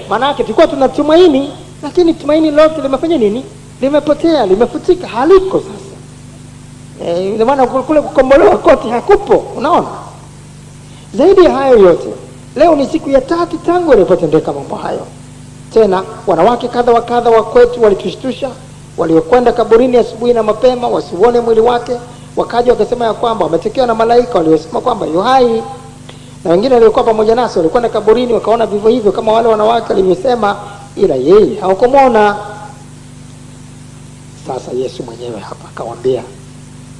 Maana yake tulikuwa tunatumaini, lakini tumaini lote limefanya nini? Limepotea, limefutika, haliko sasa. Ndio maana kule kukombolewa kote hakupo. Unaona? Zaidi ya hayo yote, leo ni siku ya 3 tangu ilipotendeka mambo hayo. Tena wanawake kadha wa kadha wa kwetu walitushtusha, waliokwenda kaburini asubuhi na mapema wasiuone mwili wake, wakaja wakasema ya kwamba wametekewa na malaika waliosema kwamba yu hai. Na wengine waliokuwa pamoja nasi walikwenda kaburini wakaona vivyo hivyo kama wale wanawake walivyosema, ila yeye hawakumwona. Sasa Yesu mwenyewe hapa akawaambia,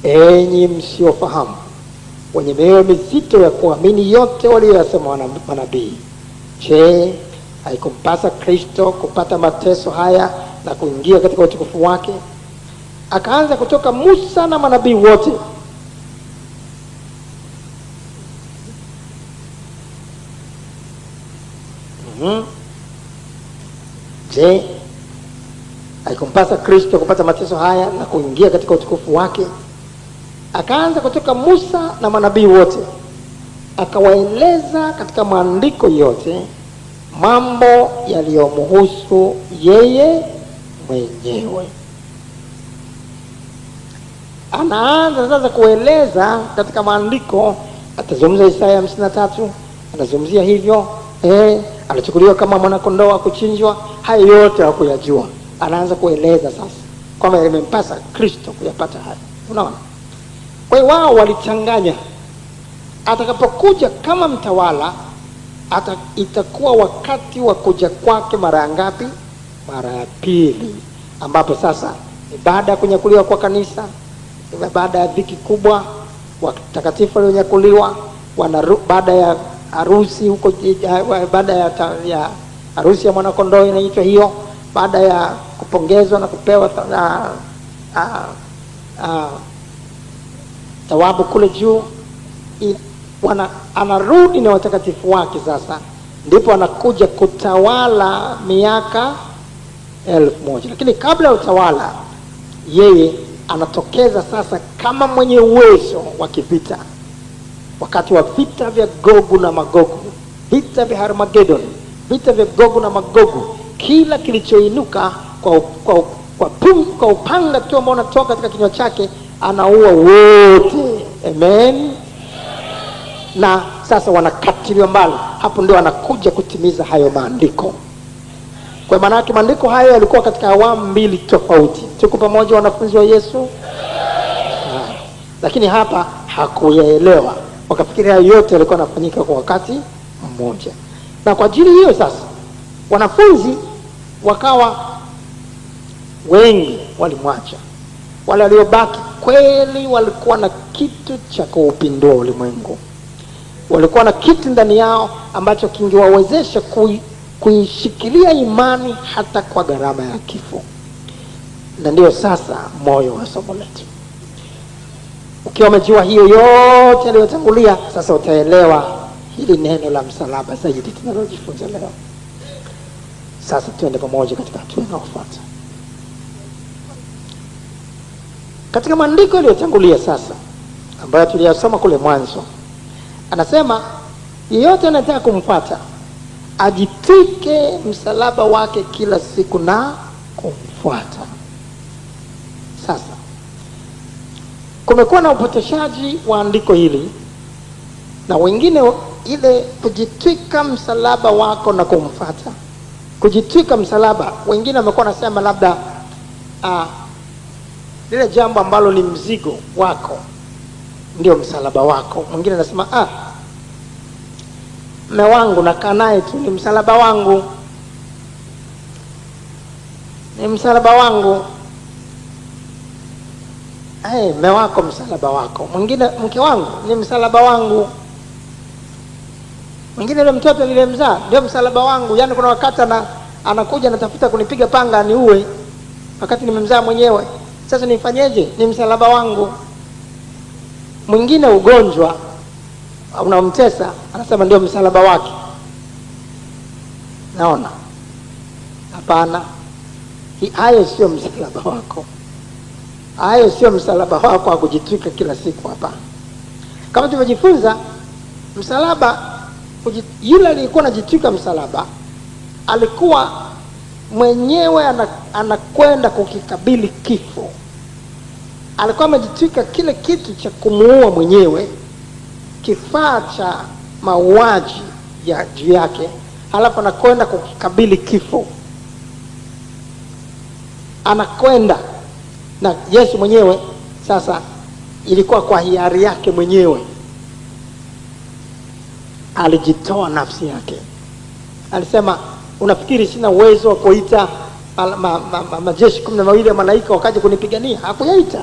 enyi msiofahamu, wenye mioyo mizito ya kuamini yote waliyosema manabii, je, haikumpasa Kristo kupata mateso haya na kuingia katika utukufu wake? Akaanza kutoka Musa na manabii wote. Je, haikumpasa Kristo kupata mateso haya na kuingia katika utukufu wake? Akaanza kutoka Musa na manabii wote, akawaeleza katika maandiko yote mambo yaliyomhusu yeye mwenyewe. Anaanza sasa kueleza katika maandiko. Atazungumza Isaya 53, anazungumzia hivyo. Alichukuliwa kama mwana kondoo wa kuchinjwa. Hayo yote hakuyajua. Anaanza kueleza sasa kwamba imempasa Kristo kuyapata haya. Unaona? Kwa hiyo wao walichanganya. Atakapokuja kama mtawala, itakuwa wakati wa kuja kwake mara ngapi? Mara ya pili, ambapo sasa ni baada ya kunyakuliwa kwa kanisa, ni baada ya dhiki kubwa, watakatifu walionyakuliwa, baada ya harusi huko, baada ya harusi ya mwana kondoo inaitwa hiyo, baada ya kupongezwa na kupewa thawabu kule juu, anarudi na watakatifu wake. Sasa ndipo anakuja kutawala miaka 1000. Lakini kabla ya utawala, yeye anatokeza sasa kama mwenye uwezo wa kivita. Wakati wa vita vya Gogu na Magogu, vita vya Harmagedon, vita vya Gogu na Magogu, kila kilichoinuka kwa upanga tu ambao unatoka katika kinywa chake anaua wote. Amen. Na sasa wanakatiliwa mbali. Hapo ndio anakuja kutimiza hayo maandiko. Kwa maana yake maandiko hayo yalikuwa katika awamu 2 tofauti. Tuko pamoja wanafunzi wa Yesu? Lakini hapa hakuyaelewa. Wakafikiria yote yalikuwa yanafanyika kwa wakati mmoja. Na kwa ajili hiyo sasa wanafunzi wakawa wengi walimwacha. Wale waliobaki kweli walikuwa na kitu cha kuupindua ulimwengu. Walikuwa na kitu ndani yao ambacho kingewawezesha kuishikilia imani hata kwa gharama ya kifo. Na ndio sasa moyo wa somo letu. Ukiwa umejua hiyo yote yaliyotangulia, sasa utaelewa hili neno la msalaba zaidi tunalojifunza leo. Sasa tuende pamoja katika hatua inayofuata. Katika maandiko yaliyotangulia sasa, ambayo tuliyasoma kule mwanzo, anasema yeyote anataka kumfuata ajitwike msalaba wake kila siku na kumfuata. Sasa kumekuwa na upotoshaji wa andiko hili, na wengine ile kujitwika msalaba wako na kumfuata, kujitwika msalaba, wengine wamekuwa nasema labda lile jambo ambalo ni mzigo wako ndio msalaba wako. Mwingine anasema mume wangu nakaa naye tu ni msalaba wangu, ni msalaba wangu. Mume wako msalaba wako. Mwingine mke wangu ni msalaba wangu. Mwingine yule mtoto nilimzaa ndio msalaba wangu. Yaani kuna wakati anakuja anatafuta kunipiga panga niue wakati nimemzaa mwenyewe. Sasa nifanyeje? Ni msalaba wangu. Mwingine ugonjwa unamtesa, anasema ndio msalaba wake. Naona hapana, hayo sio msalaba wako. Hayo sio msalaba wako wa kujitwika kila siku. Hapa kama tumejifunza, msalaba, yule aliyekuwa anajitwika msalaba alikuwa mwenyewe anakwenda kukikabili kifo. Alikuwa amejitwika kile kitu cha kumuua mwenyewe, kifaa cha mauaji ya juu yake, halafu anakwenda kukikabili kifo. Anakwenda na Yesu mwenyewe sasa ilikuwa kwa hiari yake mwenyewe. Alijitoa nafsi yake. Alisema, unafikiri sina uwezo wa kuita majeshi 12 ya malaika wakaje kunipigania? Hakuyaita.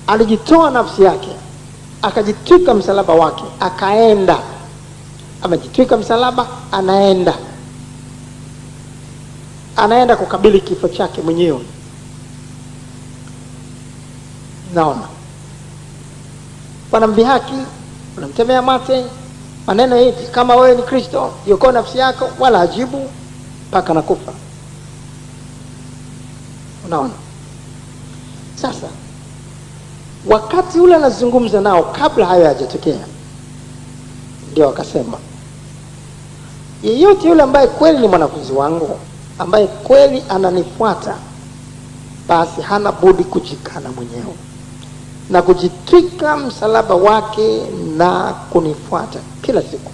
Alijitoa nafsi yake, akajitwika msalaba wake, akaenda. Amejitwika msalaba, anaenda kukabili kifo chake mwenyewe. Naona wanamdhihaki, wanamtemea mate, maneno hivi kama wewe ni Kristo, yuko nafsi yako, wala ajibu mpaka nakufa. Unaona? Sasa wakati ule anazungumza nao, kabla hayo hajatokea, ndio akasema, yeyote yule ambaye kweli ni mwanafunzi wangu, ambaye kweli ananifuata, basi hana budi kujikana mwenyewe na kujitwika msalaba wake na kunifuata. Kila siku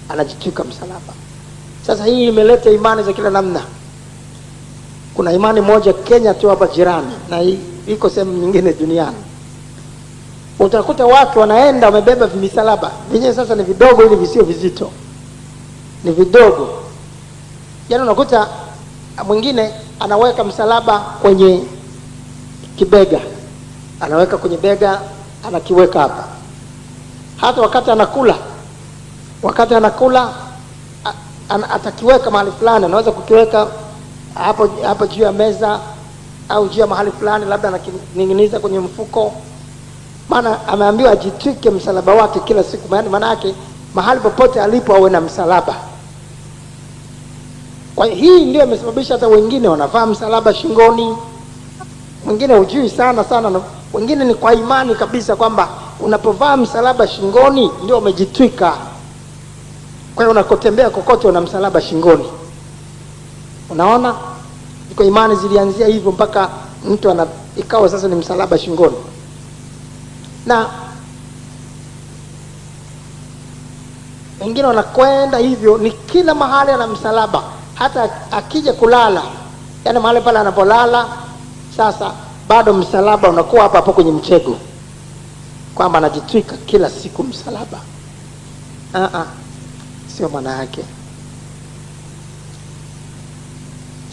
anajitwika msalaba. Sasa hii imeleta imani za kila namna. Kuna imani moja Kenya tu hapa jirani, na iko sehemu nyingine duniani. Utakuta watu wanaenda wamebeba vimisalaba vyenyewe, sasa ni vidogo, ili visio vizito, ni vidogo. Yaani unakuta mwingine anaweka msalaba kwenye kibega, anaweka kwenye bega, anakiweka hapa. Hata wakati anakula atakiweka mahali fulani, anaweza kukiweka hapo juu ya meza au juu ya mahali fulani, labda anakining'iniza kwenye mfuko. Maana ameambiwa ajitwike msalaba wake kila siku. Maana yake mahali popote alipo awe na msalaba. Kwa hii ndio imesababisha hata wengine wanavaa msalaba shingoni. Wengine hujui sana, wengine ni kwa imani kabisa kwamba unapovaa msalaba shingoni ndio umejitwika. Kwa hiyo unakotembea kokote una msalaba shingoni. Unaona? Iko imani zilianzia hivyo mpaka mtu ikawa sasa ni msalaba shingoni. Na wengine wanakwenda hivyo, ni kila mahali ana msalaba. Hata akija kulala, yaani mahali pale anapolala, sasa bado msalaba unakuwa hapo kwenye mchego, kwamba anajitwika kila siku msalaba. Sio maana yake.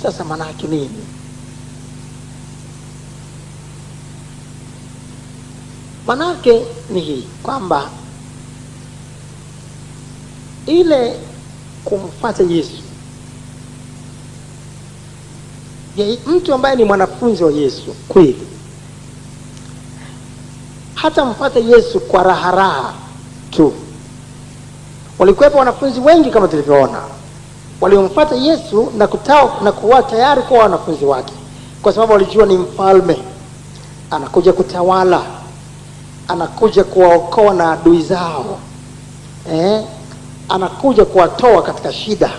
Sasa maana yake nini? Maana yake ni hii, kwamba ile kumfuata Yesu mtu ambaye ni mwanafunzi wa Yesu kweli hata mfuata Yesu kwa raha tu. Walikuwepo wanafunzi wengi kama tulivyoona waliomfuata Yesu na kuwa tayari kuwa wanafunzi wake, kwa sababu walijua ni mfalme anakuja kutawala, anakuja kuwaokoa na adui zao, anakuja kuwatoa katika shida,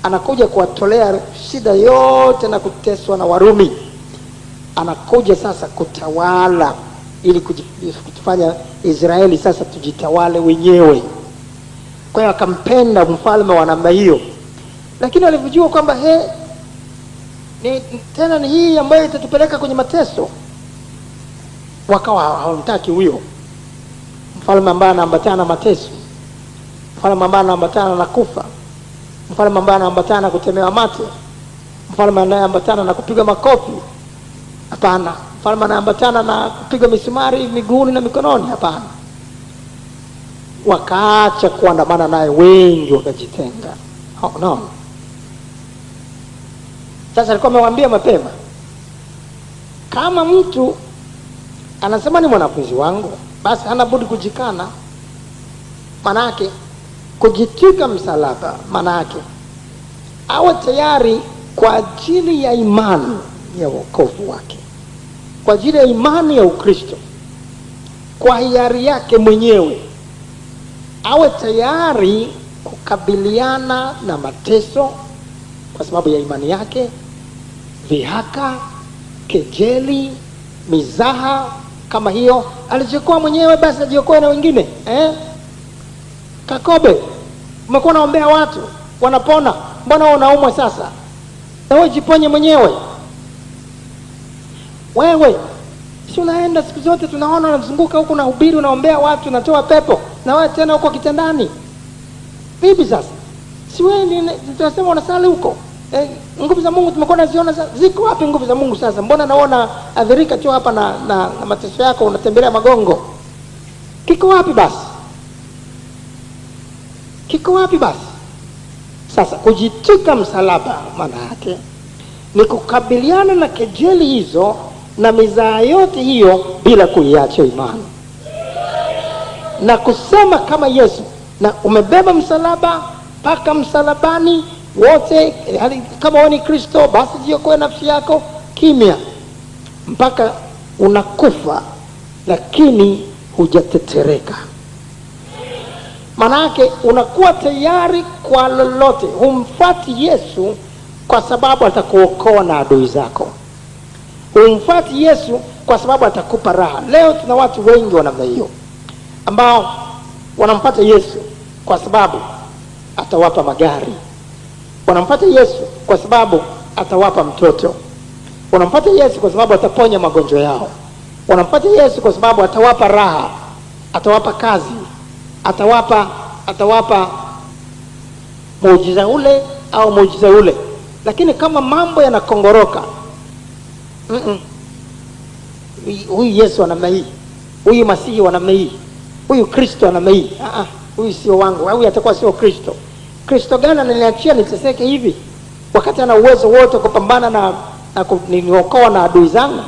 anakuja kuwatolea shida yote na kuteswa na Warumi, anakuja sasa kutawala ili kutufanya Israeli sasa tujitawale wenyewe. Kwa hiyo akampenda mfalme wa namna hiyo, lakini alivyojua kwamba tena ni hii ambayo itatupeleka kwenye mateso, wakawa hawamtaki huyo mfalme ambaye anaambatana na mateso, mfalme ambaye anaambatana na kufa, mfalme ambaye anaambatana na kutemewa mate, mfalme anayeambatana na kupiga makofi. Hapana. Mfalme anaambatana na kupiga misumari miguuni na mikononi. Hapana. Wakaacha kuandamana naye, wengi wakajitenga. No. Sasa alikuwa amewaambia mapema, kama mtu anasema ni mwanafunzi wangu, basi hana budi kujikana. Manake kujitwika msalaba, manake awe tayari kwa ajili ya imani ya wokovu wake, kwa ajili ya imani ya Ukristo, kwa hiari yake mwenyewe awe tayari kukabiliana na mateso kwa sababu ya imani yake, vihaka, kejeli, mizaha kama hiyo. Alichokuwa mwenyewe basi ajiokoe na wengine. Kakobe, umekuwa naombea watu wanapona, mbona unaumwa sasa? Na wewe jiponye mwenyewe. Wewe si unaenda siku zote tunaona unazunguka huko na hubiri, unaombea watu, unatoa pepo, na wewe tena huko kitandani. Vipi sasa? Si wewe tunasema unasali huko. Nguvu za Mungu tumekuwa naziona, ziko wapi nguvu za Mungu sasa? Mbona naona adhirika tu hapa na mateso yako, unatembelea magongo. Kiko wapi basi? Kiko wapi basi? Sasa kujitwika msalaba maana yake ni kukabiliana na kejeli hizo na mizaha yote hiyo bila kuiacha imani, na kusema kama Yesu, na umebeba msalaba mpaka msalabani wote. Kama wewe ni Kristo, basi jiokoe nafsi yako kimya mpaka unakufa, lakini hujatetereka. Manake unakuwa tayari kwa lolote. Humfuati Yesu kwa sababu atakuokoa na adui zako. Humfuati Yesu kwa sababu atakupa raha. Leo tuna watu wengi wa namna hiyo ambao wanamfuata Yesu kwa sababu atawapa magari, wanamfuata Yesu kwa sababu atawapa mtoto, wanamfuata Yesu kwa sababu ataponya magonjwa yao, wanamfuata Yesu kwa sababu atawapa raha, atawapa kazi, atawapa muujiza ule au muujiza ule. Lakini kama mambo yanakongoroka, huyu Yesu wa namna hii, huyu Masihi wa namna hii, huyu Kristo wa namna hii, huyu sio wangu, huyu atakuwa sio Kristo. Kristo gani ananiachia niteseke hivi wakati ana uwezo wote kupambana na kuniokoa na adui zangu?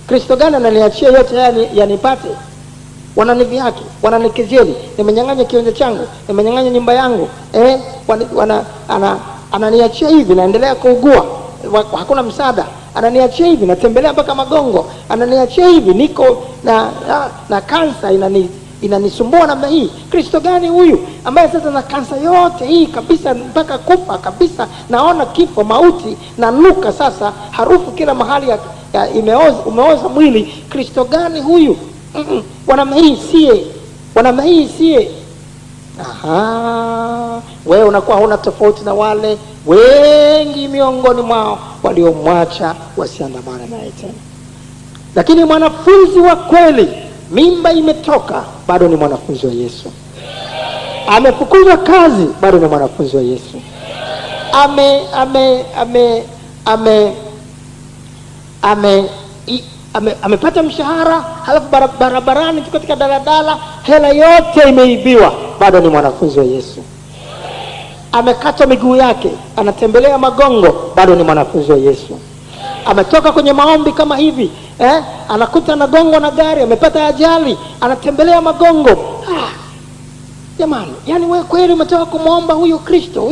Kristo gani ananiachia yote haya yanipate? Wananidhihaki, wananikejeli, nimenyang'anya kionjo changu, nimenyang'anya nyumba yangu, ananiachia hivi, naendelea kuugua, hakuna msaada, ananiachia hivi, natembelea mpaka magongo, ananiachia hivi, niko na kansa inanisumbua namna hii. Kristo gani huyu ambaye sasa na kansa yote hii kabisa mpaka kufa kabisa, naona kifo, mauti, na nuka sasa harufu kila mahali umeoza mwili? Kristo gani huyu? Wanamna hii siye. Wewe unakuwa huna tofauti na wale wengi miongoni mwao waliomwacha wasiandamane naye tena. Lakini mwanafunzi wa kweli, mimba imetoka, bado ni mwanafunzi wa Yesu. Amefukuzwa kazi, bado ni mwanafunzi wa Yesu. Amepata mshahara, halafu barabarani tu katika daladala hela yote imeibiwa, bado ni mwanafunzi wa Yesu. Amekata miguu yake, anatembelea magongo, bado ni mwanafunzi wa Yesu. ametoka kwenye maombi kama hivi, anakuta anagongwa na gari, amepata ajali, anatembelea magongo. Jamani, yani wewe kweli umetoka kumwomba huyo Kristo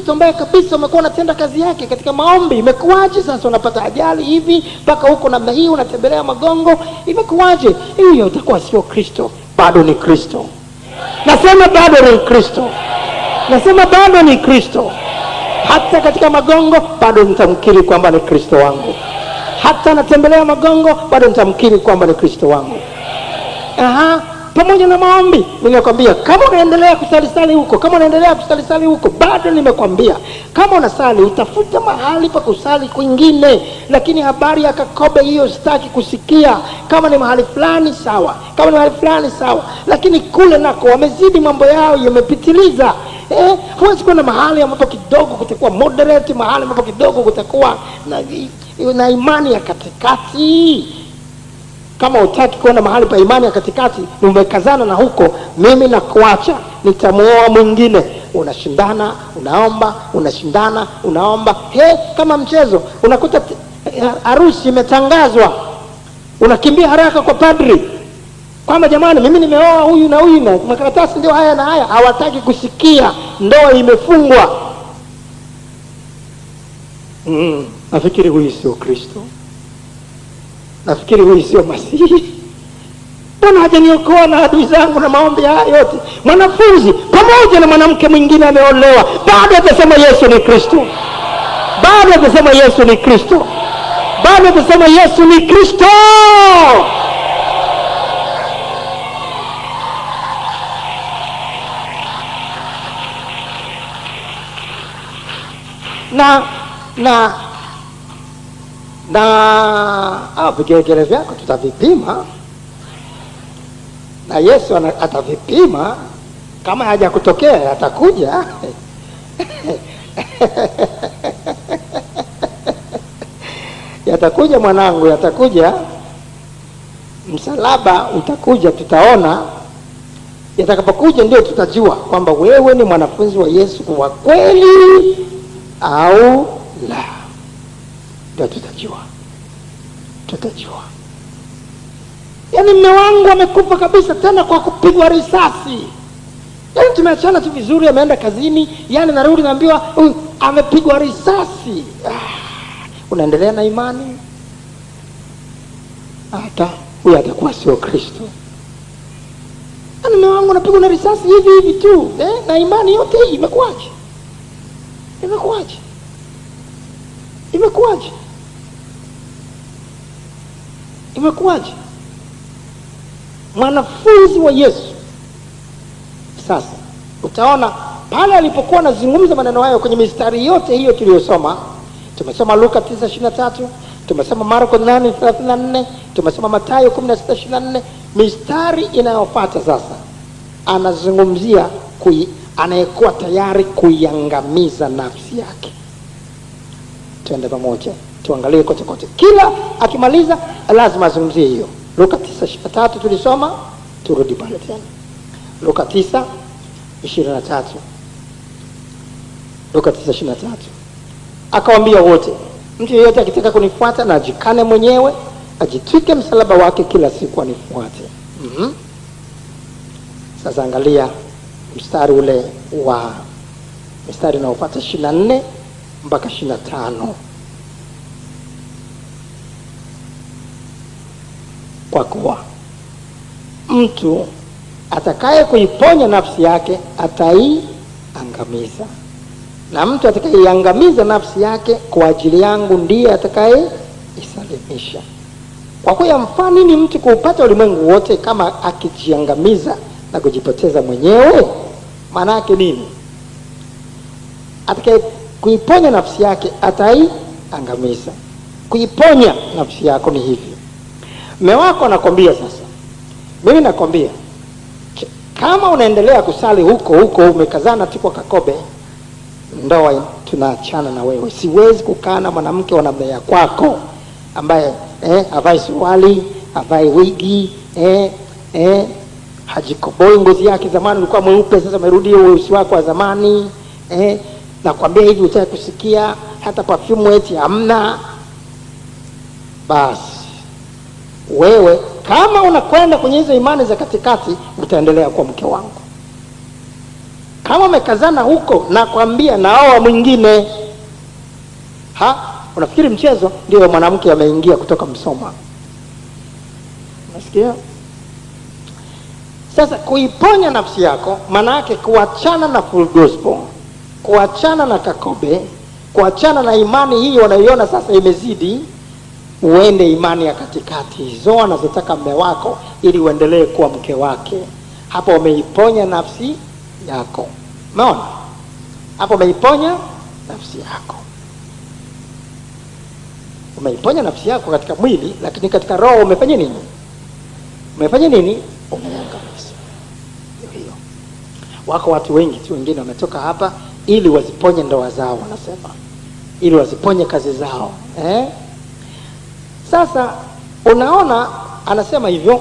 ambaye kabisa umekuwa unatenda kazi yake katika maombi, imekuwaje sasa unapata ajali hivi mpaka huko namna hii unatembelea magongo? Imekuwaje? Hiyo itakuwa sio Kristo. Bado ni Kristo. Nasema bado ni Kristo. Nasema bado ni Kristo. Hata katika magongo bado nitamkiri kwamba ni Kristo wangu. Hata natembelea magongo bado nitamkiri kwamba ni Kristo wangu. Pamoja na maombi, nimekwambia kama unaendelea kusali huko, bado nimekwambia kama unasali utafuta mahali pa kusali kwingine. Lakini habari ya Kakobe hiyo sitaki kusikia. Kama ni mahali fulani sawa, lakini kule nako wamezidi, mambo yao yamepitiliza. Huwezi kuwa na mahali ambapo kidogo kutakuwa moderate, mahali ambapo kidogo kutakuwa na imani ya katikati. Kama utaki kuona mahali pa imani ya katikati, umekazana na huko, mimi na kuacha, nitamuoa mwingine. Unashindana, unaomba, unashindana, unaomba. Kama mchezo, unakuta harusi imetangazwa, unakimbia haraka kwa padri kwamba jamani, mimi nimeoa huyu na huyu, na makaratasi ndio haya na haya. Hawataki kusikia, ndoa imefungwa. Nafikiri huyu sio Kristo. Nafikiri huyu sio Masihi. Bwana hajaniokoa na adui zangu na maombi haya yote. Mwanafunzi pamoja na mwanamke mwingine ameolewa, bado atasema Yesu ni Kristo. Bado atasema Yesu ni Kristo. Bado atasema Yesu ni Kristo. Na vigelegele vyako tutavipima, na Yesu atavipima. Kama haja kutokea atakuja. Yatakuja mwanangu, yatakuja. Msalaba utakuja, tutaona. Yatakapokuja ndio tutajua kwamba wewe ni mwanafunzi wa Yesu wa kweli au la. Ndio tutajua. Yaani mume wangu amekufa kabisa, tena kwa kupigwa risasi. Yaani tumeachana tu vizuri, ameenda kazini, yaani narudi naambiwa amepigwa risasi. Unaendelea na imani? Hata huyu atakuwa sio Kristo. Yaani mume wangu anapigwa na risasi hivi tu, na imani yote hii imekuwaje? Mwanafunzi wa Yesu. Sasa utaona pale alipokuwa anazungumza maneno hayo kwenye mistari yote hiyo tuliyosoma. Tumesoma Luka 9:23, tumesoma Marko 8:34, tumesoma Mathayo 16:24. Mistari inayofuata sasa anazungumzia anayekuwa tayari kuiangamiza nafsi yake. Tuende pamoja, tuangalie kote. Kila akimaliza lazima azungumzie hiyo. Luka 9:23 tulisoma, turudi pale tena. Luka 9:23. Luka 9:23. Akawaambia wote, mtu yeyote akitaka kunifuata na ajikane mwenyewe, ajitwike msalaba wake kila siku anifuate. Sasa angalia mstari unaofuata 24 mpaka 25. Kwa kuwa mtu atakaye kuiponya nafsi yake ataiangamiza, na mtu atakayeiangamiza nafsi yake kwa ajili yangu ndiye atakaye isalimisha. Kwa kuwa yamfaa nini mtu kuupata ulimwengu wote kama akijiangamiza na kujipoteza mwenyewe? Maana yake nini? Atakaye kuiponya nafsi yake ataiangamiza. Kuiponya nafsi yako ni hivi. Mume wako anakwambia sasa, mimi nakwambia, kama unaendelea kusali huko umekazana tu kwa Kakobe, ndoa tunaachana na wewe. Siwezi kukaa na mwanamke wa namna ya kwako ambaye havai suruali, havai wigi, hajikoboi ngozi yake. Zamani ulikuwa mweupe, sasa umerudi weusi wako wa zamani. Nakwambia hivi, utaki kusikia, hata perfume eti hamna. basi wewe kama unakwenda kwenye hizo imani za katikati utaendelea kuwa mke wangu. Kama umekazana huko, nakwambia naoa mwingine. Unafikiri mchezo? Ndio mwanamke ameingia kutoka Msoma. Unasikia? Sasa kuiponya nafsi yako maana yake kuachana na full gospel, kuachana na Kakobe, kuachana na imani hii unaiona sasa imezidi, uende imani ya katikati, hizo anazotaka mume wako ili uendelee kuwa mke wake. Hapo umeiponya nafsi yako. Umeona? Hapo umeiponya nafsi yako. Umeiponya nafsi yako katika mwili, lakini katika roho umefanya nini? Umefanya nini? Umeangamiza. Hiyo. Wako watu wengi tu wengine wametoka hapa ili waziponye ndoa zao, wanasema. Ili waziponye kazi zao. Sasa unaona anasema hivyo.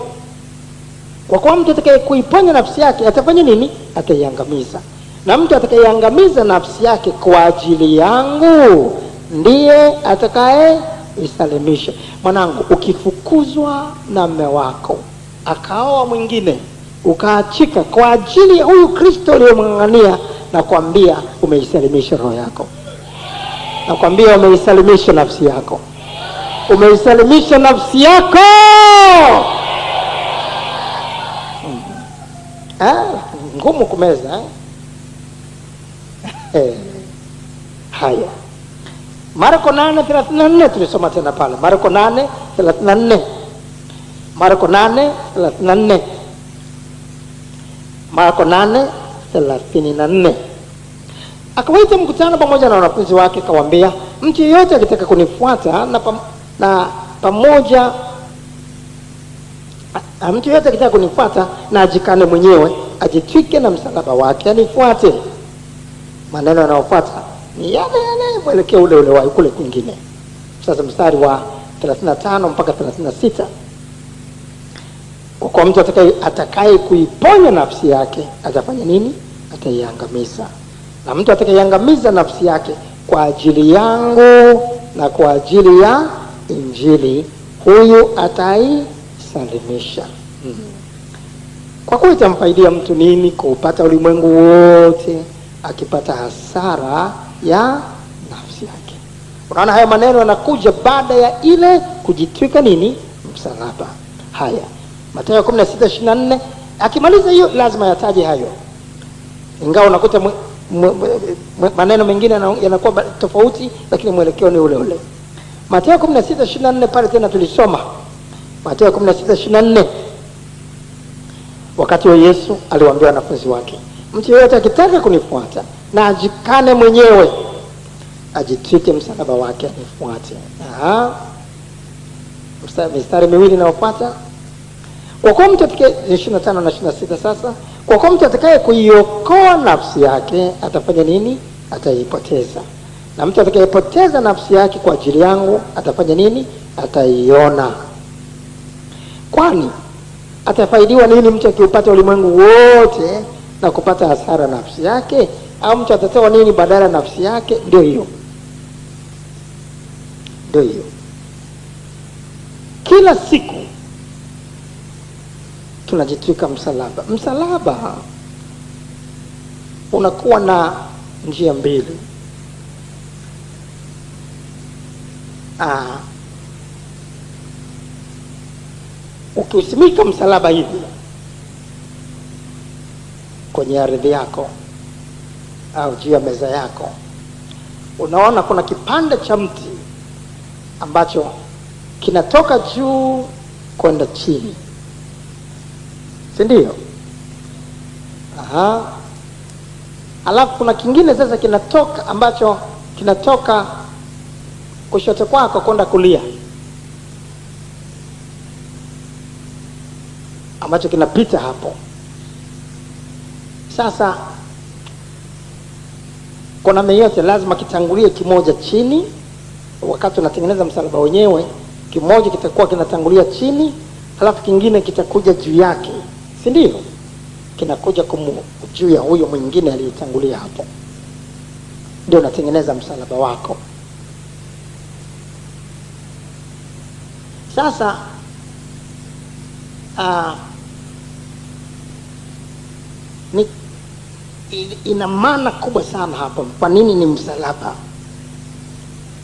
Kwa kuwa mtu atakaye kuiponya nafsi yake atafanya nini? Ataiangamiza. Na mtu atakayeangamiza nafsi yake kwa ajili yangu ndiye atakaye isalimisha. Mwanangu, ukifukuzwa na mume wako akaoa mwingine, ukaachika kwa ajili ya huyu Kristo uliyemng'ang'ania, nakwambia umeisalimisha roho yako. Nakwambia umeisalimisha nafsi yako. Umeisalimisha nafsi yako. Ngumu kumeza. Haya. Marko 8:34 tulisoma tena pale. Marko 8:34. Marko 8:34. Marko 8:34. Akawaita mkutano pamoja na wanafunzi wake, akawaambia, mtu yeyote akitaka kunifuata mtu yeyote akitaka kunifuata na ajikane mwenyewe, ajitwike na msalaba wake anifuate. Maneno yanayofuata ni yale mwelekeo ule wa kule kwingine. Sasa mstari wa 35 mpaka 36. Kwa mtu atakaye kuiponya nafsi yake atafanya nini? Ataiangamiza. Na mtu atakayeangamiza nafsi yake kwa ajili yangu na kwa ajili ya Injili, huyu ataisalimisha. Kwa kuwa itamfaidia mtu nini kuupata ulimwengu wote akipata hasara ya nafsi yake? Unaona haya maneno yanakuja baada ya ile kujitwika nini? Msalaba. Haya, Mathayo 16:24. Akimaliza hiyo lazima yataje hayo, ingawa unakuta maneno mengine yanakuwa tofauti, lakini mwelekeo ni ule ule. Mathayo 16:24 pale tena tulisoma. Mathayo 16:24. Wakati wa Yesu aliwaambia wanafunzi wake, mtu yeyote akitaka kunifuata na ajikane mwenyewe, ajitwike msalaba wake anifuate. Mistari miwili inayofuata. Kwa kuwa mtu atakaye 25 na 26 sasa. Kwa kuwa mtu atakaye kuiokoa nafsi yake atafanya nini? Ataipoteza. Na mtu atakayepoteza nafsi yake kwa ajili yangu atafanya nini? Ataiona. Kwani atafaidiwa nini mtu akiupata ulimwengu wote na kupata hasara nafsi yake? Au mtu atatoa nini badala nafsi yake? Ndio hiyo. Kila siku tunajitwika msalaba. Msalaba unakuwa na njia mbili. Ukiusimika msalaba hivi kwenye ardhi yako au juu ya meza yako, unaona kuna kipande cha mti ambacho kinatoka juu kwenda chini, si ndio? Alafu kuna kingine sasa kinatoka ambacho kinatoka kushoto kwako kwenda kulia, ambacho kinapita hapo. Sasa kwa namna yote lazima kitangulie kimoja chini. Wakati unatengeneza msalaba wenyewe, kimoja kitakuwa kinatangulia chini, halafu kingine kitakuja juu yake, si ndio? Kinakuja juu ya huyo mwingine aliyetangulia hapo, ndio unatengeneza msalaba wako. Sasa ina maana kubwa sana hapa. Kwa nini ni msalaba?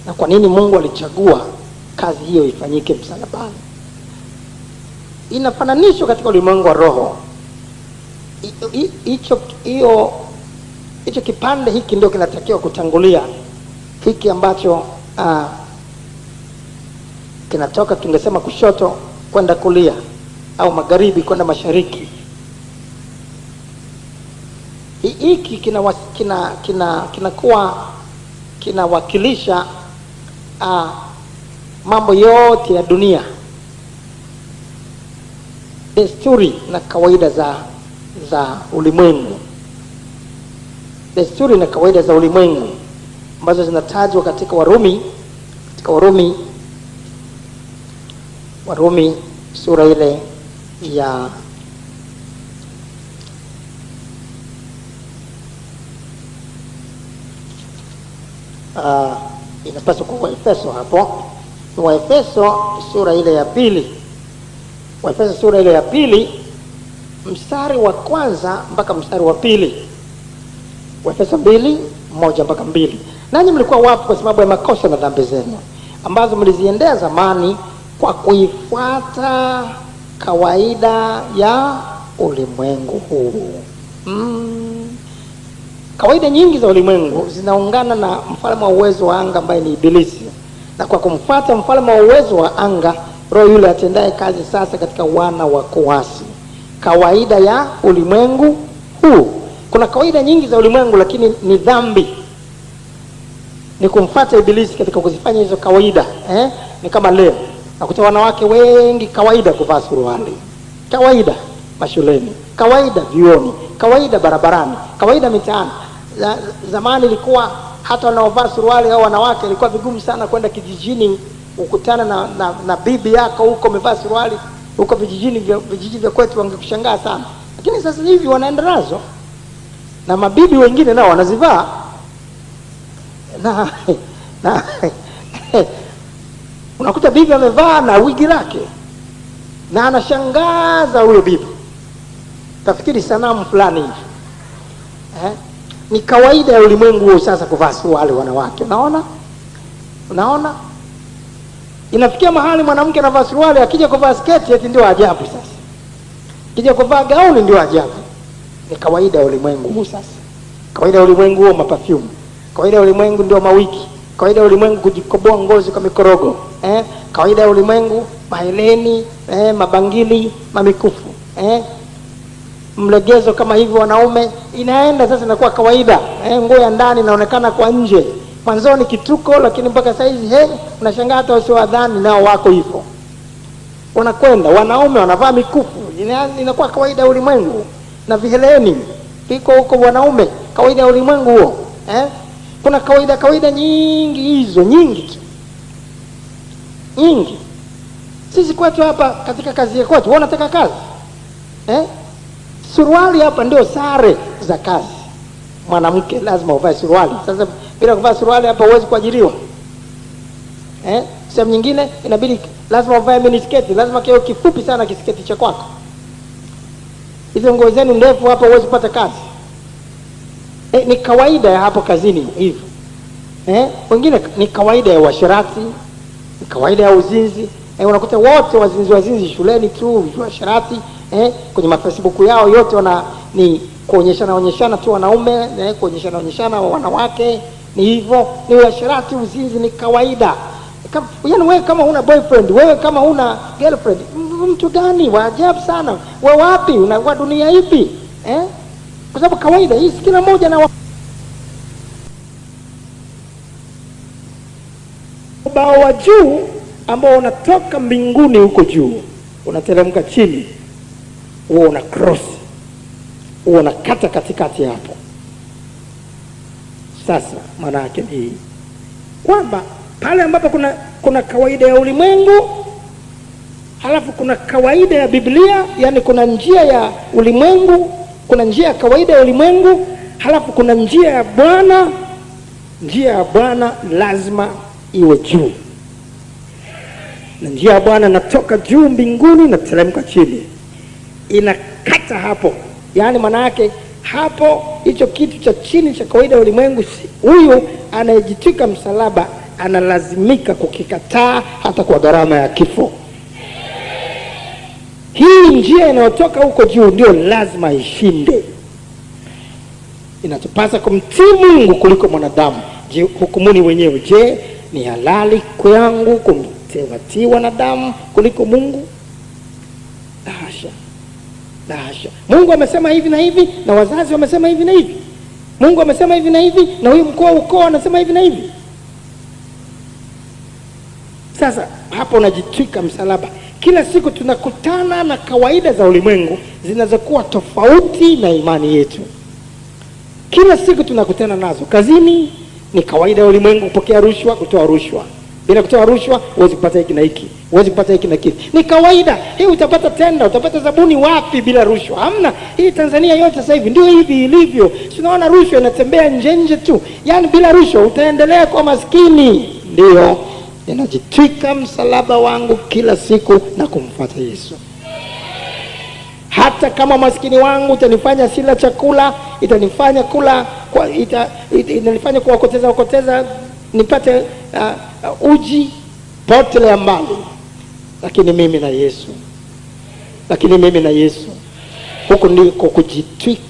Na kwa nini Mungu alichagua kazi hiyo ifanyike msalabani? Inafananishwa katika ulimwengu wa roho. Hicho kipande hiki ndio kinatakiwa kutangulia hiki ambacho kinatoka, tungesema kushoto kwenda kulia au magharibi kwenda mashariki. Hiki kinakuwa kinawakilisha mambo yote ya dunia, desturi na kawaida za ulimwengu, desturi na kawaida za ulimwengu ambazo zinatajwa katika Warumi sura ile ya inapaswa kwa Waefeso hapo. Waefeso sura ile ya pili. Waefeso sura ile ya pili mstari wa kwanza mpaka mstari wa pili. Waefeso 2:1 mpaka 2. Nanyi mlikuwa wafu kwa sababu ya makosa na dhambi zenu ambazo mliziendea zamani kwa kuifuata kawaida ya ulimwengu huu. Kawaida nyingi za ulimwengu zinaungana na mfalme wa uwezo wa anga ambaye ni Ibilisi, na kwa kumfuata mfalme wa uwezo wa anga, roho yule atendaye kazi sasa katika wana wa kuasi. Kawaida ya ulimwengu huu. Kuna kawaida nyingi za ulimwengu, lakini ni dhambi, ni kumfuata Ibilisi katika kuzifanya hizo kawaida. Ni kama leo nakuta wanawake wengi kawaida kuvaa suruali, kawaida mashuleni, kawaida vioni, kawaida barabarani, kawaida mitaani. Zamani ilikuwa hata wanaovaa suruali au wanawake ilikuwa vigumu sana kwenda kijijini ukutana na bibi yako huko umevaa suruali huko vijiji vya kwetu, wangekushangaa sana. Lakini sasa hivi wanaenda nazo, na mabibi wengine nao wanazivaa na unakuta bibi amevaa na wigi lake na anashangaza huyo bibi, tafikiri sanamu fulani hivi. Ni kawaida ya ulimwengu huo sasa kuvaa suruali wanawake. Unaona inafikia mahali mwanamke anavaa suruali, akija kuvaa sketi eti ndio ajabu. Sasa akija kuvaa gauni ndio ajabu. Ni kawaida ya ulimwengu huo sasa. Kawaida ya ulimwengu huo maperfume, kawaida ya ulimwengu ndio mawiki, kawaida ya ulimwengu kujikoboa ngozi kwa mikorogo, kawaida ya ulimwengu maheleni, mabangili, mamikufu, mlegezo kama hivyo wanaume. Inaenda sasa inakuwa kawaida. Nguo ya ndani inaonekana kwa nje. Mwanzoni kituko, lakini mpaka sasa hivi unashangaa hata wasiowadhani nao wako hivyo. Unakwenda wanaume wanavaa mikufu, inakuwa kawaida ya ulimwengu, na viheleni iko huko wanaume, kawaida ya ulimwengu huo. Kuna kawaida nyingi hizo, nyingi. Sisi kwetu hapa katika kazi kwetu, unataka kazi, suruali hapa ndio sare za kazi. Mwanamke lazima uvae suruali. Sasa bila kuvaa suruali hapa huwezi kuajiriwa. Sehemu nyingine inabidi lazima uvae minisketi, lazima kiwe kifupi sana kisketi cha kwako. Hizo nguo zenu ndefu hapa huwezi kupata kazi. Ni kawaida ya hapo kazini hivyo. Wengine ni kawaida ya uasherati, ni kawaida ya uzinzi. Unakuta wote wazinzi shuleni tu, uasherati. Kwenye Facebook yao yote ni kuonyeshana tu wanaume, kuonyeshana wanawake. Ni hivyo, ni uasherati, uzinzi ni kawaida. Yaani wewe kama una boyfriend, wewe kama una girlfriend, mtu gani wa ajabu sana? Wewe wapi? Unakuwa dunia ipi? Kwa sababu kawaida hii kila mmoja na ubao wa juu ambao unatoka mbinguni huko juu unateremka chini, huo una cross, huo unakata katikati hapo. Sasa maana yake ni kwamba pale ambapo kuna kawaida ya ulimwengu, halafu kuna kawaida ya Biblia, yani kuna njia ya ulimwengu, kuna njia ya kawaida ya ulimwengu, halafu kuna njia ya Bwana. Njia ya Bwana lazima iwe juu. na njia ya Bwana natoka juu mbinguni na teremka chini. Inakata hapo, yaani maana yake hapo hicho kitu cha chini cha kawaida ya ulimwengu, huyu anayejitwika msalaba analazimika kukikataa hata kwa gharama ya kifo. Hii njia inayotoka huko juu ndio lazima ishinde. Inatupasa kumtii Mungu kuliko mwanadamu. Je, hukumuni wenyewe. Je, ni halali kwangu kumtii wanadamu kuliko Mungu? La hasha. La hasha. Mungu amesema hivi na hivi, na wazazi wamesema hivi na hivi. Mungu amesema hivi na hivi, na huyu mkuu wa ukoo anasema hivi na hivi. Sasa hapo unajitwika msalaba. Kila siku tunakutana na kawaida za ulimwengu zinazokuwa tofauti na imani yetu. Kila siku tunakutana nazo. Kazini ni kawaida ya ulimwengu kupokea rushwa, kutoa rushwa. Bila kutoa rushwa huwezi kupata hiki na hiki, huwezi kupata hiki na hiki. Ni kawaida. Hii utapata tenda, utapata zabuni wapi bila rushwa? Hamna. Hii Tanzania yote sasa hivi ndio hivi ilivyo. Tunaona rushwa inatembea nje tu. Yaani bila rushwa utaendelea kuwa maskini. Ndio ninajitwika msalaba wangu kila siku na kumfuata Yesu. Hata kama maskini wangu utanifanya sila chakula, itanifanya kula kwa itanifanya kuokoteza nipate uji, potelea mbali. Lakini mimi na Yesu. Huko ndiko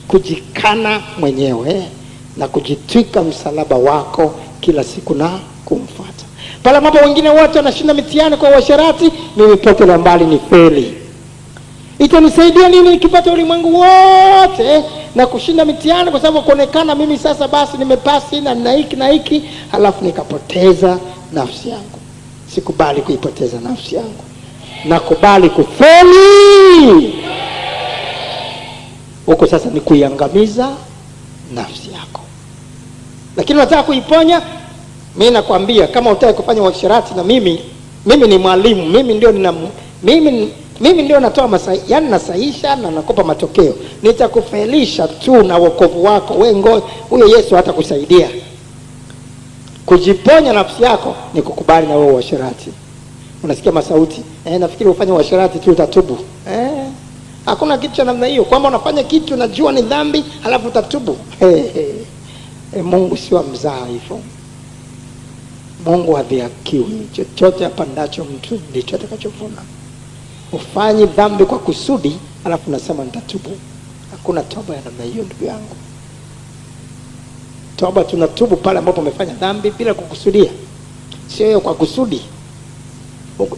kujikana mwenyewe na kujitwika msalaba wako kila siku na kumfuata. Pale ambapo wengine wote wanashinda mitihani kwa uasherati, mimi potelea mbali ni feli. Itanisaidia nini nikipata ulimwengu wote na kushinda mitihani kwa sababu kuonekana mimi sasa basi nimepasi na hiki na hiki, halafu nikapoteza nafsi yangu? Sikubali kuipoteza nafsi yangu. Nakubali kufeli. Huko sasa ni kuiangamiza nafsi yako. Lakini nataka kuiponya. Mimi nakwambia kama utaki kufanya uasherati na mimi ni mwalimu, mimi ndio natoa yani nasahisha na nakupa matokeo. Nitakufelisha tu na wokovu wako. Wewe huyo Yesu hatakusaidia. Kujiponya nafsi yako ni kukubali na wewe uasherati. Unasikia masauti, nafikiri ufanye uasherati tu utatubu. Hakuna kitu cha namna hiyo kwamba unafanya kitu unajua ni dhambi halafu utatubu. Mungu sio mzaa hivyo. Mungu hadhihakiwi. Chochote apandacho mtu ndicho atakachovuna. Ufanye dhambi kwa kusudi alafu unasema nitatubu. Hakuna toba ya namna hiyo ndugu yangu. Toba tunatubu pale ambapo umefanya dhambi bila kukusudia. Sio hiyo kwa kusudi.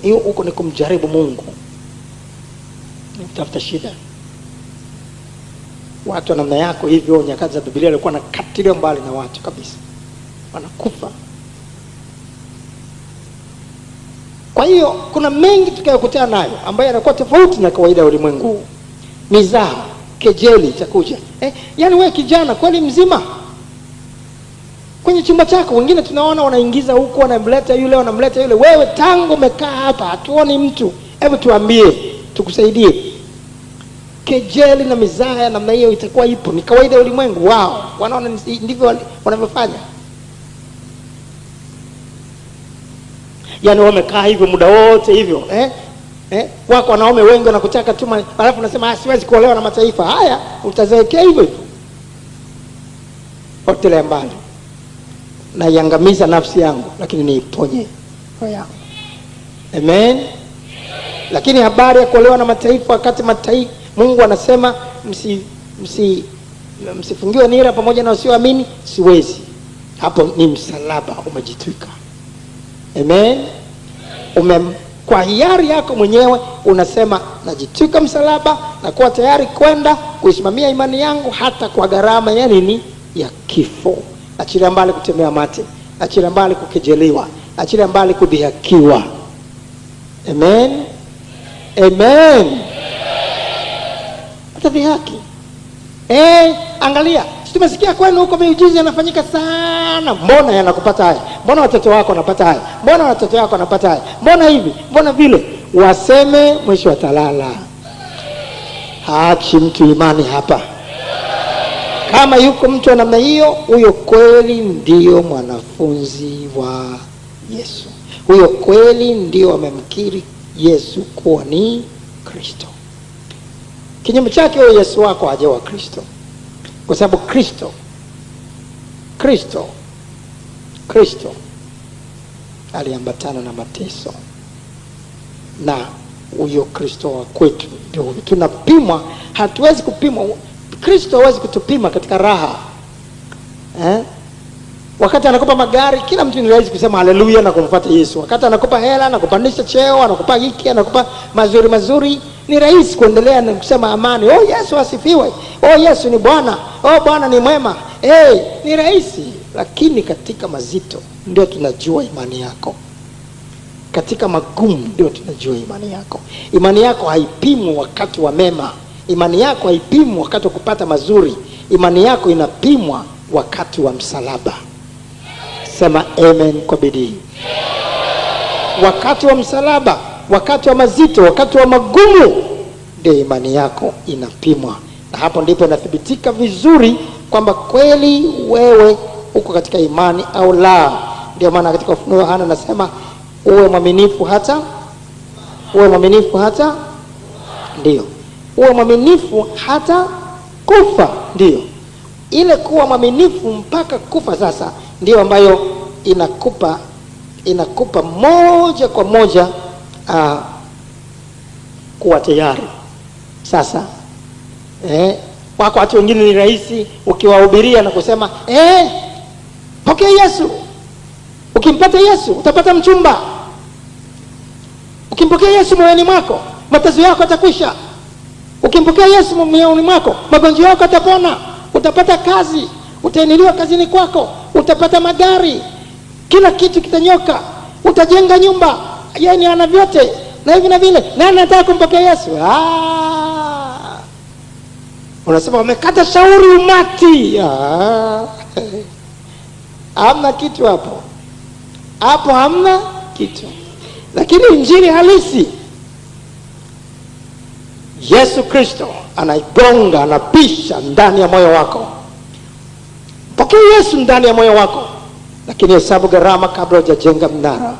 Hiyo huko ni kumjaribu Mungu. Ni kutafuta shida. Watu wa namna yako hivyo nyakati za Biblia walikuwa nakatiliwa mbali na watu kabisa. Wanakufa. Kwa hiyo kuna mengi tukayokutana nayo ambayo yanakuwa tofauti na kawaida ya ulimwengu. Mizaha, kejeli itakuja. Yaani wewe kijana kweli mzima kwenye chumba chako, wengine tunaona wanaingiza huko, wanamleta yule. Wewe tangu umekaa hapa hatuoni mtu. Hebu tuambie, tukusaidie. Kejeli na mizaha namna hiyo itakuwa ipo, ni kawaida ya ulimwengu. Wao wanaona ndivyo wanavyofanya. Yaani wamekaa hivyo muda wote hivyo. Wako wanaume wengi wanakutaka tu, alafu unasema siwezi kuolewa na mataifa haya. Utazeekea hivyo hivyo. Potelea mbali. Na iangamiza nafsi yangu, lakini niiponye roho yangu. Amen. Lakini habari ya kuolewa na mataifa, wakati mataifa Mungu anasema msifungiwe nira pamoja na wasioamini, siwezi. Hapo ni msalaba umejitwika. Amen. Kwa hiari yako mwenyewe unasema najitwika msalaba na kuwa tayari kwenda kuisimamia imani yangu hata kwa gharama ya nini? Ya kifo. Achilia mbali kutemea mate, achilia mbali kukejeliwa, achilia mbali kudhihakiwa. Amen. Amen. Atadhihaki. Angalia, tumesikia kwenu huko miujiza yanafanyika sana. Mbona yanakupata haya? Mbona watoto wako wanapata haya? Mbona watoto wako wanapata haya? Mbona hivi? Mbona vile? Waseme mwisho watalala. Haachi mtu imani hapa. Kama yuko mtu wa namna hiyo, huyo kweli ndiyo mwanafunzi wa Yesu. Huyo kweli ndio amemkiri Yesu kuwa ni Kristo. Kinyume chake huyo Yesu wako hajawa Kristo, kwa sababu Kristo aliambatana na mateso, na huyo Kristo wa kwetu ndio tunapimwa. Hatuwezi kupimwa, Kristo hawezi kutupima katika raha. Wakati anakupa magari, kila mtu ni rahisi kusema haleluya na kumfuata Yesu. Wakati anakupa hela na kupandisha cheo, anakupa hiki, anakupa mazuri, ni rahisi kuendelea na kusema amani. Oh, Yesu asifiwe. Oh, Yesu ni Bwana. Oh, Bwana ni mwema. Ni rahisi. Lakini katika mazito ndio tunajua imani yako. Katika magumu ndio tunajua imani yako. Imani yako haipimwi wakati wa mema. Imani yako haipimwi wakati wa kupata mazuri. Imani yako inapimwa wakati wa msalaba. Sema amen kwa bidii. Wakati wa msalaba, wakati wa mazito, wakati wa magumu, ndio imani yako inapimwa. Na hapo ndipo inathibitika vizuri kwamba kweli wewe uko katika imani au la. Ndio maana katika Ufunuo Yohana anasema uwe mwaminifu hata ndio. Uwe mwaminifu hata kufa. Ndio. Ile kuwa mwaminifu mpaka kufa sasa ndio ambayo inakupa moja kwa moja kuwa tayari. Sasa wako watu wengine ni rahisi ukiwahubiria na kusema pokea Yesu. Ukimpata Yesu utapata mchumba. Ukimpokea Yesu moyoni mwako, mateso yako yatakwisha. Ukimpokea Yesu moyoni mwako, magonjwa yako yatapona. Utapata kazi, utainuliwa kazini kwako, utapata magari, kila kitu kitanyoka, utajenga nyumba. Yeye ana vyote na hivi na vile. Nani anataka kumpokea Yesu? Unasema wamekata shauri umati. Hamna kitu hapo. Hapo hamna kitu. Lakini injili halisi, Yesu Kristo anaigonga, anapisha ndani ya moyo wako. Pokea Yesu ndani ya moyo wako, lakini hesabu gharama kabla hujajenga mnara.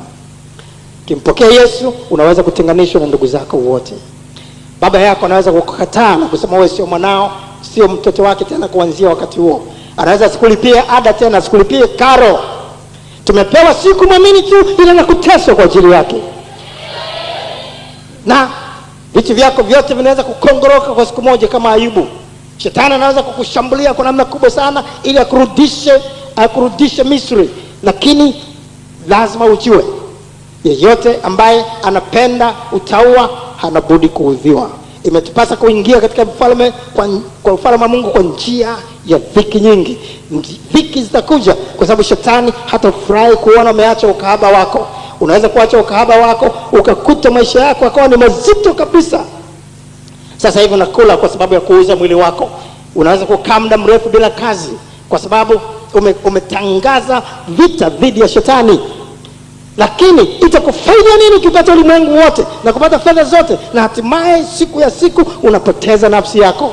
Ukimpokea Yesu unaweza kutenganishwa na ndugu zako wote. Baba yako anaweza kukukataa na kusema wewe sio mwanao, sio mtoto wake tena kuanzia wakati huo. Anaweza sikulipie ada tena, sikulipie karo. Tumepewa siku mwamini tu ila na kuteswa kwa ajili yake. Na vitu vyako vyote vinaweza kukongoroka kwa siku moja kama Ayubu. Shetani anaweza kukushambulia kwa namna kubwa sana ili akurudishe Misri. Lakini lazima ujue, yeyote ambaye anapenda utaua hana budi kuudhiwa. Imetupasa kuingia katika kwa ufalme wa Mungu kwa njia ya dhiki nyingi. Dhiki zitakuja kwa sababu shetani hatafurahi kuona umeacha ukahaba wako. Unaweza kuacha ukahaba wako ukakuta maisha yako yakawa ni mazito kabisa. Sasa hivi unakula kwa sababu ya kuuza mwili wako. Unaweza kukaa muda mrefu bila kazi kwa sababu umetangaza vita dhidi ya shetani. Lakini itakufaidia nini ukipata ulimwengu wote na kupata fedha zote na hatimaye siku ya siku unapoteza nafsi yako?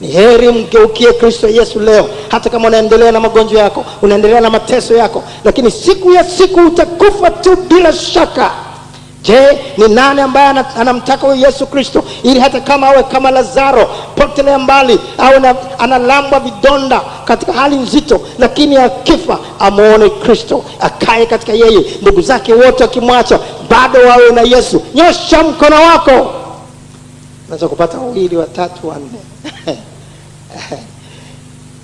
Ni heri mgeukie Kristo Yesu leo, hata kama unaendelea na magonjwa yako, unaendelea na mateso yako, lakini siku ya siku utakufa tu bila shaka. Je, ni nani ambaye anamtaka huyo Yesu Kristo ili hata kama awe kama Lazaro, potelea mbali, au analambwa vidonda katika hali nzito, lakini akifa amuone Kristo, akae katika yeye, ndugu zake wote wakimwacha bado wawe na Yesu? Nyosha mkono wako. Unaweza kupata 2, 3, 4.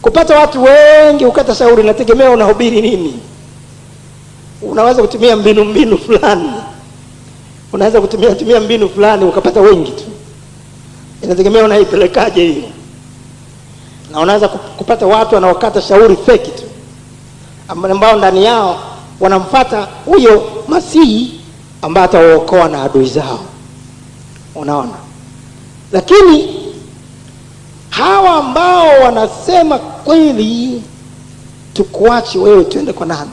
Kupata watu wengi ukata shauri, nategemea unahubiri nini. Unaweza kutumia mbinu fulani. Unaweza kutumia mbinu fulani ukapata wengi tu. Inategemea unaipelekaje hiyo. Na unaweza kupata watu wanaokata shauri fake tu, ambao ndani yao wanamfuata huyo Masihi ambaye atawaokoa na adui zao. Unaona? Lakini hawa ambao wanasema kweli tukuache wewe tuende kwa nani,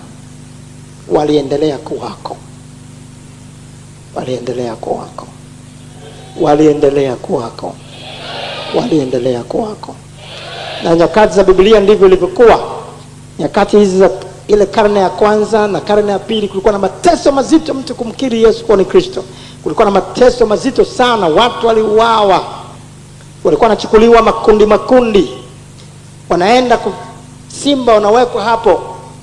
waliendelea kuwako. Na nyakati za Biblia ndivyo ilivyokuwa. Nyakati hizi ile karne ya kwanza na karne ya pili kulikuwa na mateso mazito mtu kumkiri Yesu kuwa ni Kristo. Kulikuwa na mateso mazito sana, watu waliuawa, walikuwa wanachukuliwa makundi, wanaenda simba wanawekwa hapo,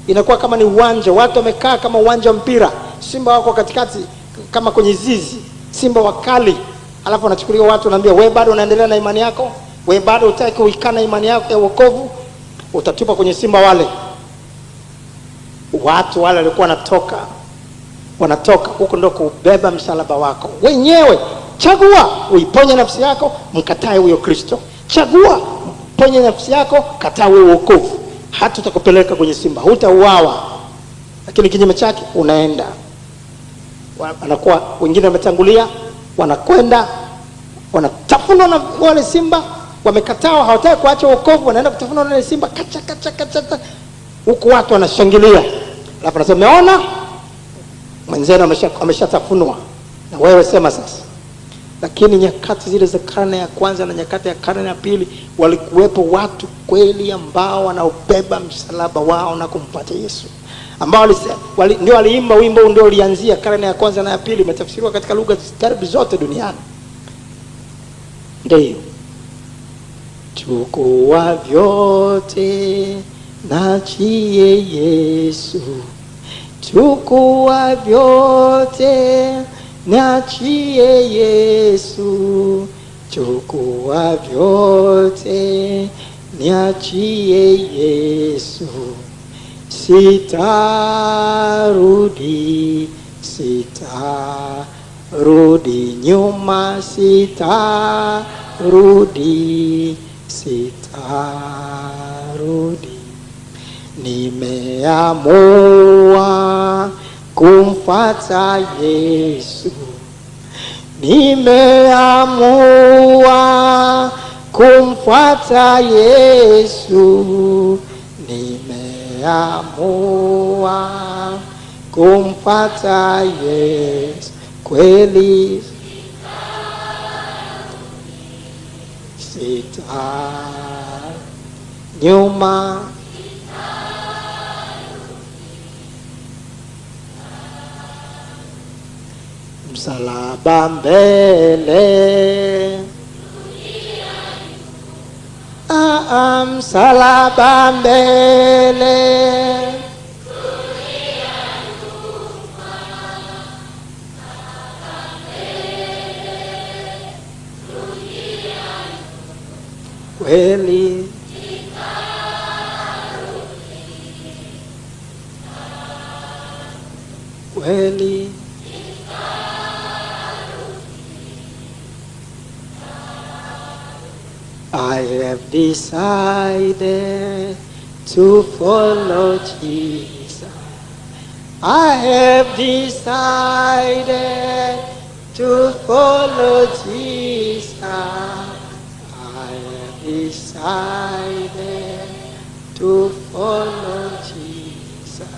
inakuwa kama ni uwanja, watu wamekaa kama uwanja wa mpira, simba wako katikati kama kwenye zizi, simba wakali, alafu wanachukuliwa watu, wanaambia wewe bado unaendelea na imani yako, wewe bado hutaki kuikana imani yako ya wokovu, utatupa kwenye simba wale. Watu wale walikuwa wanatoka huko ndo kubeba msalaba wako wenyewe. Chagua uiponye nafsi yako, mkatae huyo Kristo. Chagua ponye nafsi yako, kataa wewe wokovu, hata utakupeleka kwenye simba, hutauawa. Lakini kinyume chake unaenda, wanakuwa wengine wametangulia, wanakwenda wanatafunwa na wale simba, wamekataa, hawataka kuacha wokovu, wanaenda kutafunwa na wale simba, kacha huku watu wanashangilia. Alafu nasema umeona mwenzenu ameshatafunwa, na wewe sema sasa. Lakini nyakati zile za karne ya kwanza na nyakati ya karne ya pili walikuwepo watu kweli ambao wanaobeba msalaba wao na kumpata Yesu, ambao ndio waliimba wimbo ndio ulianzia karne ya kwanza na ya pili, umetafsiriwa katika lugha karibu zote duniani. Ndio chukua vyote nachie Yesu, chukua vyote niachie Yesu, chukua vyote niachie Yesu, sitarudi nyuma, sitarudi, nimeamua kumfuata Yesu, nimeamua kumfuata Yesu, nimeamua kumfuata Yesu kweli, nyuma, msalaba mbele, msalaba mbele, kweli kweli, I have decided to follow Jesus. I have decided to follow Jesus. I have decided to follow Jesus.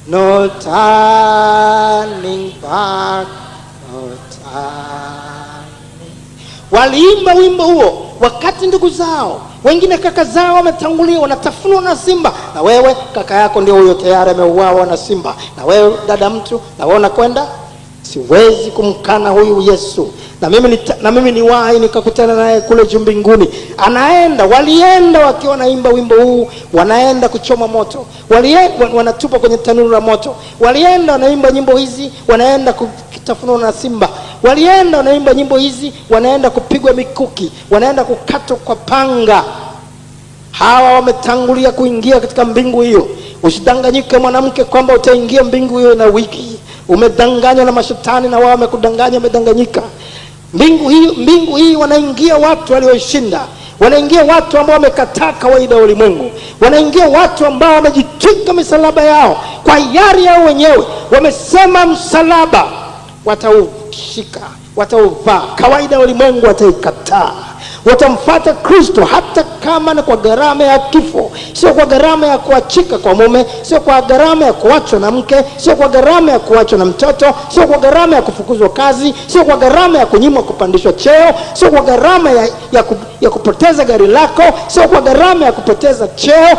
No turning back, no turning. Waliimba wimbo huo wakati ndugu zao wengine, kaka zao wametangulia, wanatafunwa na simba, na wewe kaka yako ndio huyo tayari ameuawa na simba, na wewe dada mtu, na wewe unakwenda. Siwezi kumkana huyu Yesu, na mimi niwahi nikakutana naye kule juu mbinguni. Walienda wakiwa naimba wimbo huu, wanaenda kuchoma moto, wanatupa kwenye tanuru la moto, walienda wanaimba nyimbo hizi, wanaenda kutafunwa na simba, walienda wanaimba nyimbo hizi, wanaenda kupigwa mikuki, wanaenda kukatwa kwa panga. Hawa wametangulia kuingia katika mbingu hiyo. Usidanganyike mwanamke kwamba utaingia mbingu hiyo na wiki. Umedanganywa na mashetani, na wao wamekudanganya, umedanganyika. Mbingu hii wanaingia watu walioshinda, wanaingia watu ambao wamekataa kawaida ya ulimwengu, wanaingia watu ambao wamejitwika misalaba yao kwa hiari yao wenyewe. Wamesema msalaba wataushika, watauvaa. Kawaida ya ulimwengu wataikataa, watamfuata Kristo hata kama ni kwa gharama ya kifo. Sio kwa gharama ya kuachika kwa mume, sio kwa gharama ya kuachwa na mke, sio kwa gharama ya kuachwa na mtoto, sio kwa gharama ya kufukuzwa kazi, sio kwa gharama ya kunyimwa kupandishwa cheo, sio kwa gharama ya kupoteza gari lako, sio kwa gharama ya kupoteza cheo.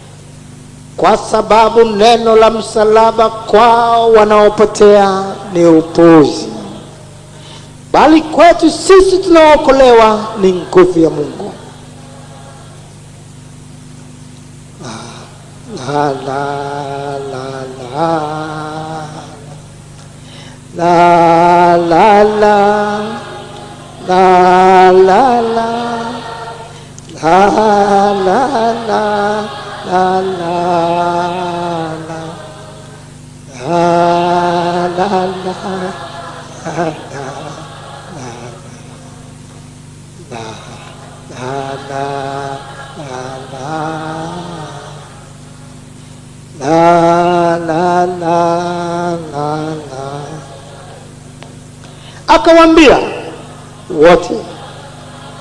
kwa sababu neno la msalaba kwao wanaopotea ni upuzi, bali kwetu sisi tunaokolewa ni nguvu ya Mungu. La la la la la la la la la la la la la la Akawaambia wote,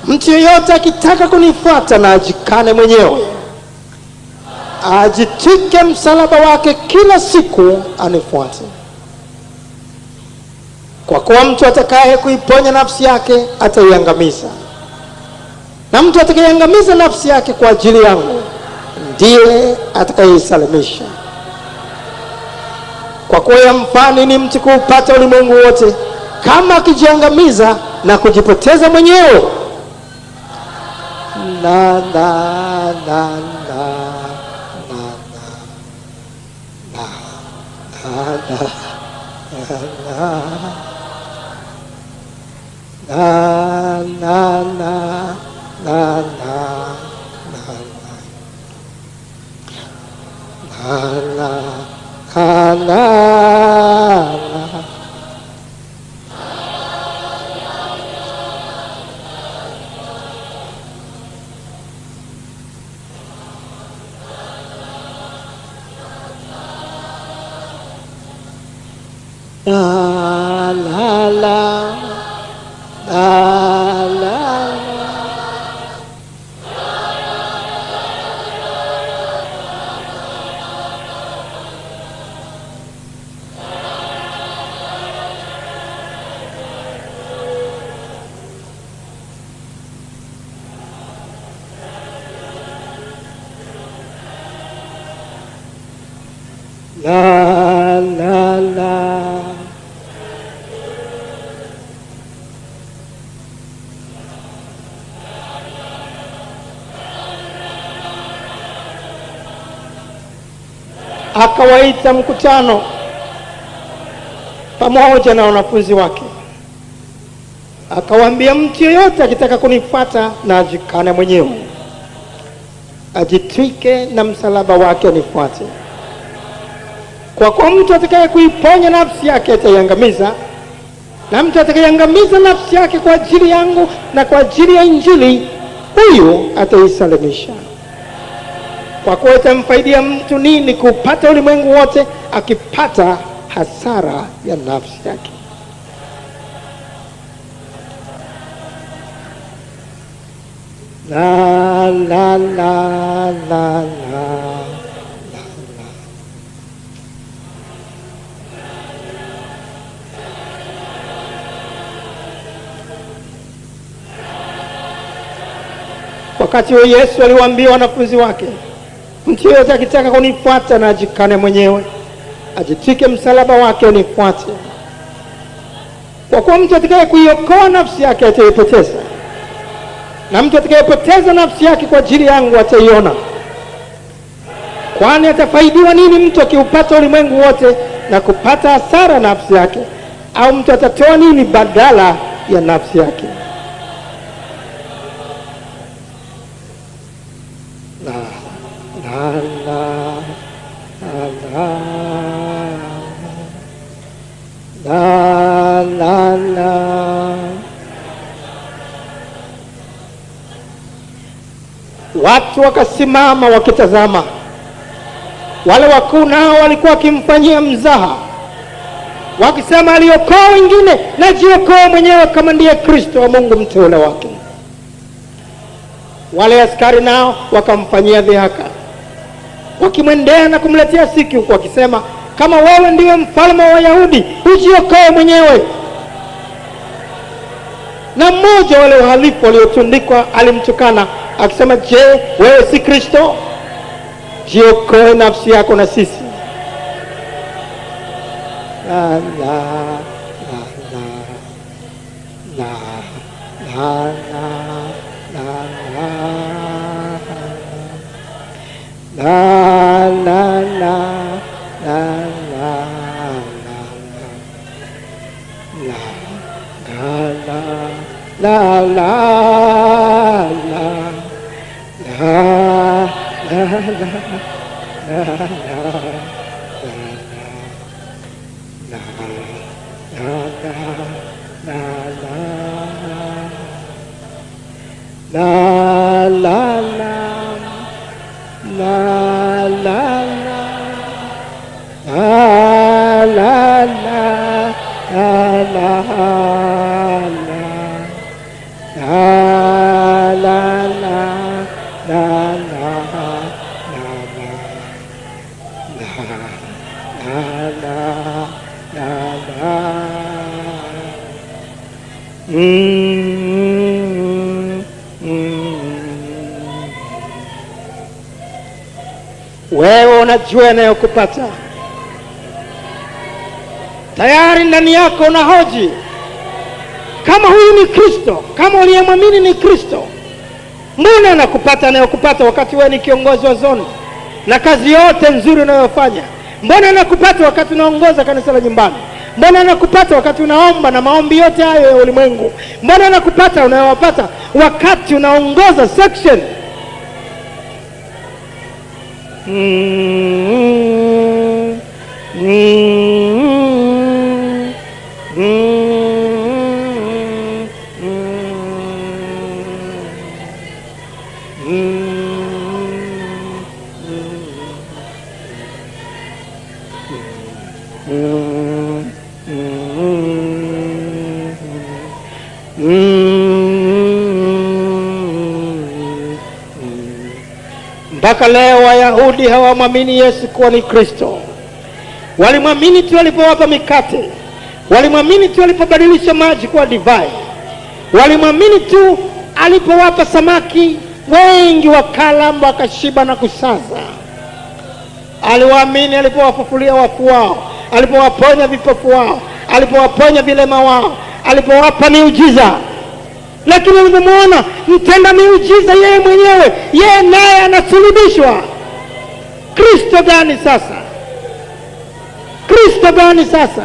mtu yeyote akitaka kunifuata na ajikane mwenyewe, ajitwike msalaba wake kila siku anifuate. Kwa kuwa mtu atakaye kuiponya nafsi yake ataiangamiza, na mtu atakayeangamiza nafsi yake kwa ajili yangu ndiye atakayeisalimisha. Kwa kuwa yamfani ni mtu kuupata ulimwengu wote, kama akijiangamiza na kujipoteza mwenyewe. La la la la la Akawaita mkutano pamoja na wanafunzi wake, akawaambia, mtu yeyote akitaka kunifuata na ajikane mwenyewe, ajitwike na msalaba wake anifuate. Kwa kuwa mtu atakaye kuiponya nafsi yake ataiangamiza, na mtu atakayeangamiza nafsi yake kwa ajili yangu na kwa ajili ya Injili, huyu ataisalimisha. Kwa kuwa itamfaidia mtu nini kupata ulimwengu wote akipata hasara ya nafsi yake? La la la la la. Wakati wa Yesu aliwaambia wanafunzi wake, mtu yeyote akitaka kunifuata na ajikane mwenyewe, ajitwike msalaba wake anifuate. Kwa kuwa mtu atakaye kuiokoa nafsi yake ataipoteza, na mtu atakayepoteza nafsi yake kwa ajili yangu ataiona. Kwani atafaidiwa nini mtu akiupata ulimwengu wote na kupata hasara nafsi yake? Au mtu atatoa nini badala ya nafsi yake? Watu wakasimama wakitazama. Wale wakuu nao walikuwa wakimfanyia mzaha, wakisema, aliokoa wengine na jiokoa mwenyewe kama ndiye Kristo wa Mungu mteule wake. Wale askari nao wakamfanyia dhihaka, wakimwendea na kumletea siki, huku wakisema, kama wewe ndiwe mfalme wa Wayahudi, ujiokoe mwenyewe. Na mmoja wale wahalifu waliotundikwa alimtukana akisema, je, wewe si Kristo? jiokoe nafsi yako na sisi. La la la la la la la la la la la la la Wewe unajua yanayokupata. Tayari ndani yako unahoji, kama huyu ni Kristo, kama uliyemwamini ni Kristo, mbona anakupata anayokupata wakati wewe ni kiongozi wa zone na kazi yote nzuri unayofanya? Mbona anakupata wakati unaongoza kanisa la nyumbani? Mbona anakupata wakati unaomba na maombi yote hayo ya ulimwengu? Mbona anakupata unayowapata wakati unaongoza section? Mpaka leo Wayahudi hawamwamini Yesu kuwa ni Kristo. Walimwamini tu alipowapa mikate, walimwamini tu alipobadilisha maji kuwa divai, walimwamini tu alipowapa samaki wengi wakala wakashiba na kusaza. Aliwaamini alipowafufulia wafu wao, alipowaponya vipofu wao, alipowaponya vilema wao, alipowapa miujiza. Lakini ulipomwona mtenda miujiza yeye mwenyewe, yeye naye anasulubishwa. Kristo gani sasa? Kristo gani sasa?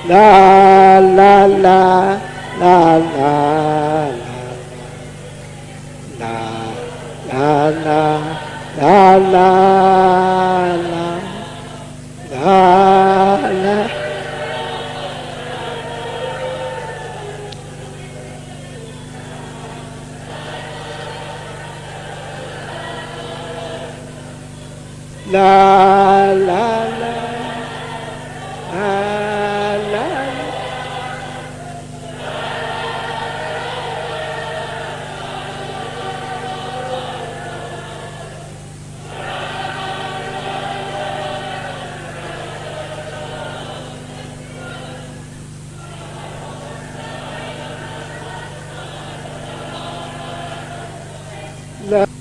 La la la la la la la la la la la la la